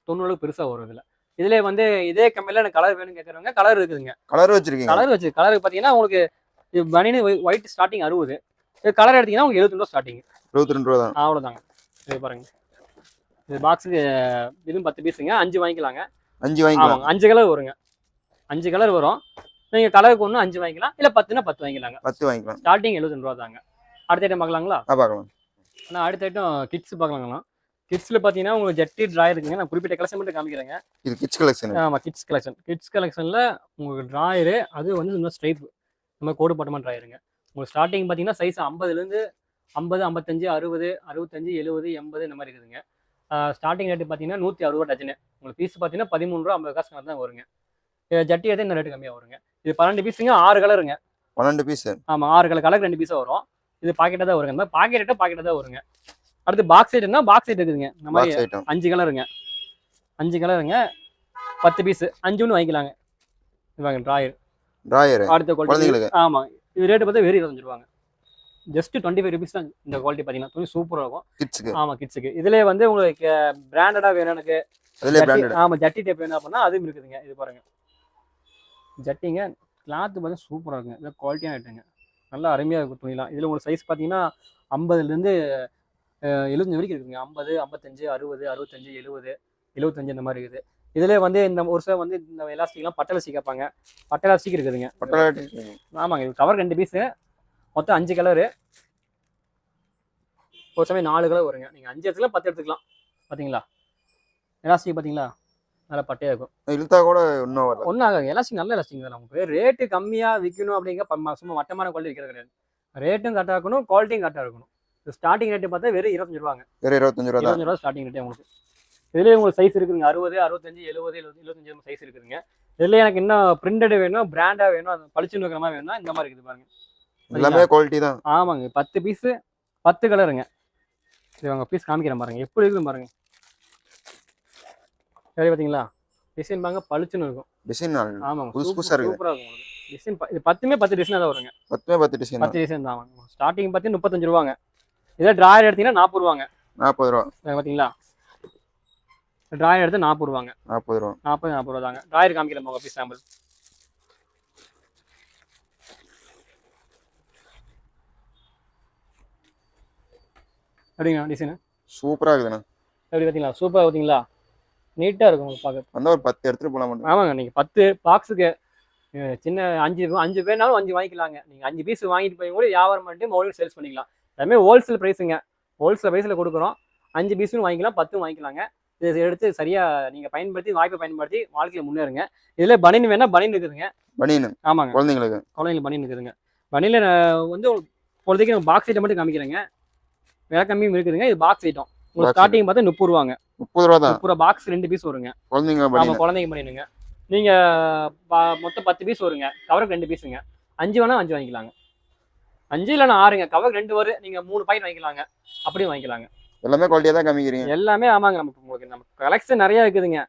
90 அளவுக்கு பெருசா வரும் இதுல. இதுல வந்து இதே கம்பெனில எனக்கு கலர் வேணும்னு கேட்கறவங்க கலர் இருக்குதுங்க. கலர் வச்சிருக்கீங்க? கலர் பார்த்தீங்கன்னா உங்களுக்கு பனியன் ஒயிட் ஸ்டார்டிங் 60. இது கலர் எடுத்தீங்கன்னா உங்களுக்கு 72 ரூபா ஸ்டார்டிங். 72 ரூபா தான். அவ்வளவுதாங்க. இது பாருங்க. இது பாக்ஸுக்கு இதுவும் 10 பீஸுங்க. 5 வாங்கிக்கலாங்க. 5 வாங்கிக்கலாம். 5 கலர் வருங்க. 5 கலர் வரும். நீங்க கலருக்கு ஒன்று 5 வாங்கிக்கலாம். இல்ல 10னா 10 வாங்கிக்கலாங்க. 10 வாங்கிக்கலாம். ஸ்டார்டிங் 72 ரூபா தாங்க. அடுத்த ஐட்டம் பார்க்கலாங்களா? பார்க்கலாம். ஆனால் அடுத்த ஐட்டம் கிட்ஸ் பார்க்கலாங்களா? கிட்ஸில் பார்த்தீங்கன்னா உங்களுக்கு ஜட்டி ட்ராயர் இருக்குங்க. நான் குறிப்பிட்ட கலெக்ஷன் மட்டும் காமிக்கிறேங்க. இது கிட்ஸ் கலெக்ஷன். ஆமாம், கிட்ஸ் கலெக்ஷன். கிட்ஸ் கலெக்ஷனில் உங்களுக்கு ட்ராயரு அது வந்து இந்த ஸ்ட்ரைப் இந்த மாதிரி கோடு பட்டமாக ட்ராயருங்க. உங்களுக்கு ஸ்டார்டிங் பார்த்தீங்கன்னா சைஸ் 50லேருந்து 50, 55, 60, 65, 70, 80 இந்த மாதிரி இருக்குதுங்க. ஸ்டார்டிங் ரேட்டு பார்த்தீங்கன்னா 160 ரூபா டஜனு. உங்களுக்கு பீஸ் பார்த்தீங்கன்னா 13 ரூபா 50 காசு தான் வருங்க. ஜட்டி எடுத்து இந்த ரேட்டு கம்மியாக வருங்க. இது 12 பீஸுங்க. 6 கலருங்க. 12 பீஸ். ஆமாம், 6 கலருக்கு 2 பீஸாக வரும். இது பாக்கெட்டாக தான் வருங்க. இந்த மாதிரி பாக்கெட்டாக தான் வருங்க. அடுத்து பாக்ஸ் ஐட்டம்னா பாக்ஸ் ஐட்டம் இருக்குதுங்க. இந்த மாதிரி 5 கலருங்க. 5 கலருங்க. 10 பீஸ். 5 ஒன்று வாங்கிக்கலாங்க. இவாங்க ட்ராயர். அடுத்த குவாலிட்டி. ஆமாம், இது ரேட்டு பார்த்தா வெறும் 25 ரூபாங்க. ஜஸ்ட் 25 ருபீஸ் தான் இந்த குவாலிட்டி பார்த்தீங்கன்னா. துணி சூப்பராக இருக்கும் கிட்ஸுக்கு. ஆமாம், கிட்ஸுக்கு. இதுலேயே வந்து உங்களுக்கு பிராண்டடாக வேணும் எனக்கு. ஆமாம், ஜட்டி டைப் வேணும் அப்படின்னா அதுவும் இருக்குதுங்க. இது பாருங்க ஜட்டிங்க. கிளாத்து பார்த்தா சூப்பராக இருக்குங்க. இதில் குவாலிட்டியான ஐட்டங்க. நல்லா அருமையாக இருக்கும் துணிலாம். இதில் உங்களுக்கு சைஸ் பார்த்தீங்கன்னா 50லேருந்து 75 வரைக்கும் இருக்குங்க. 50, 55, 60, 65, 70, 75 இந்த மாதிரி இருக்குது. இதில் வந்து இந்த ஒரு சில வந்து இந்த எலாஸ்டிக்லாம் பட்டலசி கேட்பாங்க. பட்டலாஸ்டிக் இருக்குதுங்க. ஆமாங்க, இது கவர் 2 பீஸு. மொத்தம் 5 கலரு. ஒரு சமயம் 4 கலர் வருங்க. நீங்கள் 5 எடுத்துக்கலாம், 10 எடுத்துக்கலாம். பார்த்தீங்களா எலாஸ்டிக்? பார்த்தீங்களா நல்லா பட்டையாக இருக்கும். இழுத்தா கூட ஒன்றும் ஆகாது. எலாஸ்டிக் நல்ல எலாஸ்டிக் தான். நமக்கு ரேட்டு கம்மியாக விற்கணும் அப்படிங்கிற சும்மா மட்டமான குவாலிட்டி விற்கிறது கிடையாது. ரேட்டும் கரெக்டாக இருக்கணும், குவாலிட்டியும் கரெக்டாக இருக்கணும். ஸ்டார்டிங் ரேட்டு பார்த்தா வெறும் 25 ரூபாங்க. வெறும் 25 ரூபா ஸ்டார்டிங் ரேட்டே உங்களுக்கு. இதுலேயே உங்களுக்கு சைஸ் இருக்குதுங்க. 60, 65, 70, 75 சைஸ் இருக்குதுங்க. இதுலேயே எனக்கு இன்னும் பிரிண்டட் வேணும், பிராண்டாக வேணும், அது பளிச்சுன்னு இருக்கிற மாதிரி வேணும்னா இந்த மாதிரி இருக்குது பாருங்க. எல்லாமே குவாலிட்டி தான். ஆமாங்க, 10 பீஸு 10 கலருங்க. இது அவங்க பீஸ் காமிக்கிறேன் பாருங்க எப்படி இருக்குன்னு பாருங்க. சரி, பார்த்தீங்களா டிசைன் பாருங்க, பளிச்சுன்னு இருக்கும் டிசைன். ஆமாங்க, சூப்பராக இருக்கும் டிசைன். இது 10மே 10 டிசைன் தான் வருங்க. 10 டிசைன் தான். ஸ்டார்டிங் பார்த்தீங்கன்னா 35 ரூபாங்க. இதே ட்ராயர் எடுத்தீங்கன்னா 40 ரூபாங்க. 40 ரூபா பார்த்தீங்களா? ட்ராயர் எடுத்து 40 ரூபாங்க. 40 ரூபா தாங்க. ட்ராயர் காமிக்கிறேன் உங்க பீஸ் சாம்பிள். அப்படிங்களா? டிசைனு சூப்பராக இருக்குதுண்ணா. எப்படி பார்த்தீங்களா? சூப்பராக பார்த்தீங்களா? நீட்டாக இருக்கும் உங்களுக்கு பார்க்க. அந்த ஒரு 10 எடுத்துகிட்டு போகலாம். ஆமாங்க, நீங்கள் 10 பாக்ஸுக்கு சின்ன 5 பேர்னாலும் 5 வாங்கிக்கலாங்க. நீங்கள் 5 பீஸ் வாங்கிட்டு போய் கூட வியாபாரம் பண்ணிட்டு மறுபடியும் சேல்ஸ் பண்ணிக்கலாம். எல்லாமே ஹோல்சேல் ப்ரைஸுங்க. ஹோல்சேல் ப்ரைஸில் கொடுக்குறோம். 5 பீஸும் வாங்கிக்கலாம், 10 வாங்கிக்கலாங்க. இதை எடுத்து சரியாக நீங்கள் பயன்படுத்தி வாய்ப்பை பயன்படுத்தி வாழ்க்கையில் முன்னேறுங்க. இதில் பனியன் வேணால் பனியன் இருக்குதுங்க. பனியன் ஆமாங்க, குழந்தைங்களுக்கு பனியன் இருக்குதுங்க. பனியனில் வந்து இப்போதைக்கு நம்ம பாக்ஸ் ஐட்டம் மட்டும் காமிக்கிறேங்க. விலை கம்மியும் இருக்குதுங்க. இது பாக்ஸ் ஐட்டம். உங்களுக்கு ஸ்டார்டிங் பார்த்தா 30 ரூபாங்க. 30 ரூபா தான். 30 ரூபா பாக்ஸ் 2 பீஸ் வருங்க. ஆமாம், குழந்தைங்க பனியனுங்க. நீங்கள் மொத்தம் 10 பீஸ் வருங்க. கவருக்கு 2 பீஸுங்க. 5 வேணால் 5 வாங்கிக்கலாங்க. 5 இல்லைன்னா 6ங்க. கவருக்கு 2 வரும். நீங்கள் 3 பாக்கெட் வாங்கிக்கலாங்க. அப்படியும் வாங்கிக்கலாங்க. எல்லாமே குவாலிட்டியாக தான் காமிக்கிறீங்க. எல்லாமே ஆமாங்க. நம்ம கலெக்ஷன் நிறையா இருக்குதுங்க.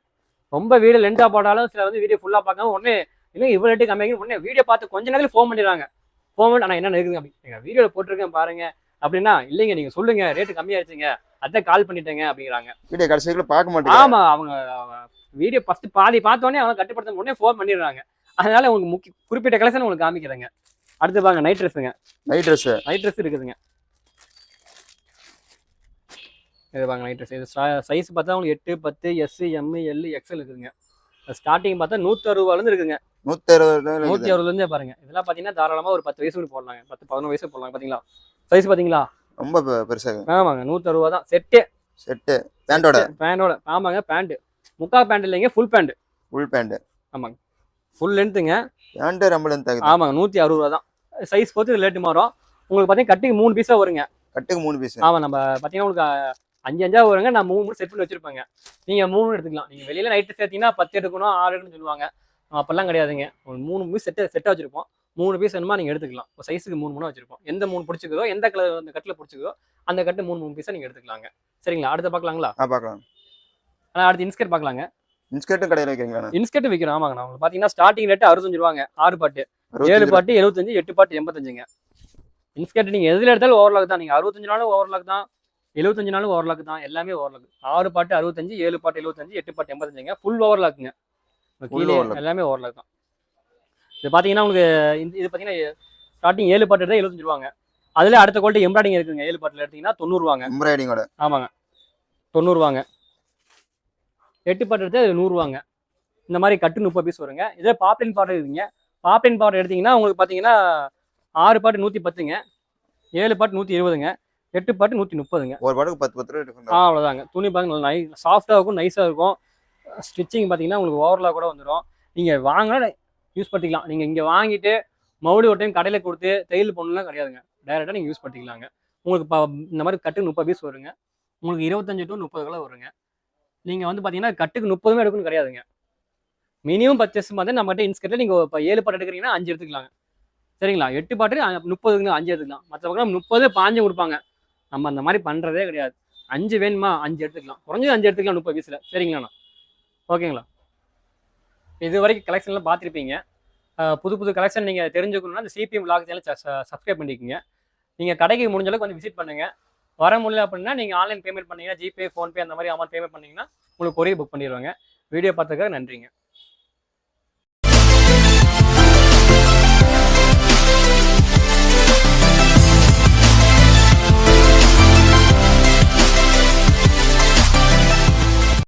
ரொம்ப வீடியோ லென்த்தாக போட்டாலும் சில வந்து வீடியோ ஃபுல்லாக பார்க்காம உடனே இல்லை இவ்வளோ ரேட்டு கம்மியாக உடனே வீடியோ பார்த்து கொஞ்ச நேரத்தில் ஃபோன் பண்ணிடுறாங்க. ஃபோன் பண்ணி ஆனால் என்ன இருக்குதுங்க அப்படி வீடியோவில் போட்டிருக்கேன் பாருங்க அப்படின்னா, இல்லைங்க நீங்கள் சொல்லுங்க ரேட்டு கம்மியாகிடுச்சுங்க அதான் கால் பண்ணிட்டேங்க அப்படிங்கிறாங்க. வீடியோ கடைசியில் பார்க்க மாட்டேங்க. ஆமாம், அவங்க வீடியோ ஃபஸ்ட்டு பாதி பார்த்தோன்னே அவங்க கட்டுப்படுத்த உடனே ஃபோன் பண்ணிடுறாங்க. அதனால உங்களுக்கு குறிப்பிட்ட கலெக்ஷன் உங்களுக்கு காமிக்கிறேங்க. அடுத்து பாருங்க நைட் ட்ரெஸ்ஸுங்க. நைட் ட்ரெஸ் இருக்குதுங்க. இது பாருங்க நைட் ட்ரெஸ். இது சைஸ் பார்த்தா உங்களுக்கு 8, 10, S, M, L, XL இருக்குதுங்க. ஸ்டார்டிங் பார்த்தா 160 ரூபாலேருந்து இருக்குதுங்க. 160 பாருங்க. இதெல்லாம் பார்த்தீங்கன்னா தாராளமாக ஒரு 10 வயசு போடலாங்க. 10, 11 வயசு போடலாங்க. பார்த்தீங்களா சைஸ் பார்த்தீங்களா? ரொம்ப பெருசாக. ஆமாங்க, 160 ரூபா தான். செட்டு பேண்டோட. ஆமாங்க, பேண்ட் முக்கா பேண்ட் இல்லைங்க, ஃபுல் பேண்ட். ஆமாங்க, ஃபுல் லென்த்துங்க. பேண்ட் ரொம்ப லென்த் ஆகுது. ஆமாங்க, 160 ரூபா தான். சைஸ் பொறுத்து ரேட்டு மாறும். உங்களுக்கு பார்த்தீங்கன்னா கட்டுக்கு 3 பீஸாக வருங்க. கட்டுக்கு 3 பீஸ். ஆமாம், நம்ம பார்த்தீங்கன்னா உங்களுக்கு 5 வருங்க. நான் 3 செட் பண்ணி வச்சிருப்பேங்க. நீங்கள் 3 எடுத்துக்கலாம். நீங்கள் வெளியில் நைட்டு சேர்த்தீங்கன்னா 10 எடுக்கணும், 6 எடுக்கணும்னு சொல்லுவாங்க. அப்பெல்லாம் கிடையாதுங்க. ஒரு 3 பீஸ் செட்டாக வச்சிருப்போம். 3 பீஸ் வேணுமா நீங்கள் எடுத்துக்கலாம். ஒரு சைஸுக்கு 3 வச்சிருப்போம். எந்த 3 பிடிச்சிக்குதோ, எந்த கலர் அந்த கட்டில் பிடிச்சிக்குதோ அந்த கட்டு 3 பீஸாக நீங்கள் எடுத்துக்கலாங்க. சரிங்களா? அடுத்து பார்க்கலாங்களா? பார்க்கலாம். அடுத்து இன்ஸ்கர்ட் பார்க்கலாங்க. இன்ஸ்கர்ட்டும் கடையில் வைக்கிறீங்களா? இன்ஸ்கர்ட் விற்கிறோம். ஆமாங்க. உங்களுக்கு பார்த்தீங்கன்னா ஸ்டார்டிங் ரேட்டு 65 ரூபாங்க. 6 பாட்டு, 7 பாட்டு 75, 8 பாட்டு 85ங்க. இன்ஸ்கர்ட் நீங்கள் எதில் எடுத்தாலும் ஓவர்லாக் தான். நீங்கள் 65 நாளும் ஓவர்லாக் தான், 75 நாளும் ஓவர்லாக் தான், எல்லாமே ஓவர்லாக். 6 பாட்டு 65, 7 பாட்டு 75, 8 பாட்டு 85ங்க. ஃபுல் ஓவர்லாக்குங்க. கீழே எல்லாமே ஓவர்லாக் தான். இது பார்த்தீங்கன்னா உங்களுக்கு இது பார்த்தீங்கன்னா ஸ்டார்டிங் 7 பாட்டு எடுத்தால் 75 ரூபாங்க. அதில் அடுத்த குவாலிட்டி எம்ப்ராய்டிங் இருக்குங்க. 7 பாட்டில் எடுத்தீங்கன்னா 90 ரூபாங்க. எம்ப்ராய்டிங்கோட. ஆமாங்க, 90 ரூபாங்க. 8 பாட்டு எடுத்தால் 100 ரூபாங்க. இந்த மாதிரி கட்டு 30 பீஸ் வருங்க. இதே பாப்ளின் பாட்டு இருக்குங்க. பாப்ளின் பாட்டு எடுத்தீங்கன்னா உங்களுக்கு பார்த்தீங்கன்னா 6 பாட்டு 110ங்க, 7 பாட்டு 120ங்க, 8 பாட்டு 130ங்க. ஒரு பாட்டுக்கு 10 ரூபா டிஃபரெண்ட். அவ்வளோதாங்க. துணி பாருங்க, நல்லா சாஃப்டாக இருக்கும், நைஸாக இருக்கும். ஸ்டிச்சிங் பார்த்தீங்கன்னா உங்களுக்கு ஓவர்லாக் கூட வந்துடும். நீங்கள் வாங்கினா யூஸ் பண்ணிக்கலாம். நீங்கள் இங்கே வாங்கிட்டு மறுபடியும் ஒரு டைம் கடையில் கொடுத்து தையல் பண்ணலாம் கிடையாதுங்க. டைரெக்டாக நீங்கள் யூஸ் பண்ணிக்கலாங்க. உங்களுக்கு இந்த மாதிரி கட்டு 30 பீஸ் வருங்க. உங்களுக்கு 25 to 30 கலர் வருங்க. நீங்கள் வந்து பார்த்தீங்கன்னா கட்டுக்கு 30 எடுக்கணும் கிடையாதுங்க. மினிமம் பர்ச்சேஸ் மாதிரி நம்மகிட்ட இன்ஸ்கர்ட்டில் நீங்கள் இப்போ 7 பாட்டு எடுக்கிறீங்கன்னா 5 எடுத்துக்கலாங்க. சரிங்களா? 8 பாட்டு 30க்கு 5 எடுத்துக்கலாம். மற்ற பக்கம் 30 15 கொடுப்பாங்க. நம்ம அந்த மாதிரி பண்ணுறதே கிடையாது. 5 வேணுமா 5 எடுத்துக்கலாம். குறைஞ்சது 5 எடுத்துக்கலாம் 30 பீஸில். சரிங்களாண்ணா? ஓகேங்களா? இது வரைக்கும் கலெக்ஷன்லாம் பார்த்துருப்பீங்க. புது புது கலெக்ஷன் நீங்கள் தெரிஞ்சுக்கணுன்னா அந்த சிபிஎம் விலாக் சேனல் சப்ஸ்கிரைப் பண்ணிக்கோங்க. நீங்கள் கடைக்கு முடிஞ்ச அளவுக்கு வந்து விசிட் பண்ணுங்கள். வர முடியல அப்படின்னா நீங்கள் ஆன்லைன் பேமெண்ட் பண்ணீங்கன்னா ஜிபே, ஃபோன்பே அந்த மாதிரி அமௌண்ட் பேமெண்ட் பண்ணிங்கன்னா உங்களுக்கு கொரியர் புக் பண்ணிடுவாங்க. வீடியோ பார்த்ததுக்காக நன்றிங்க.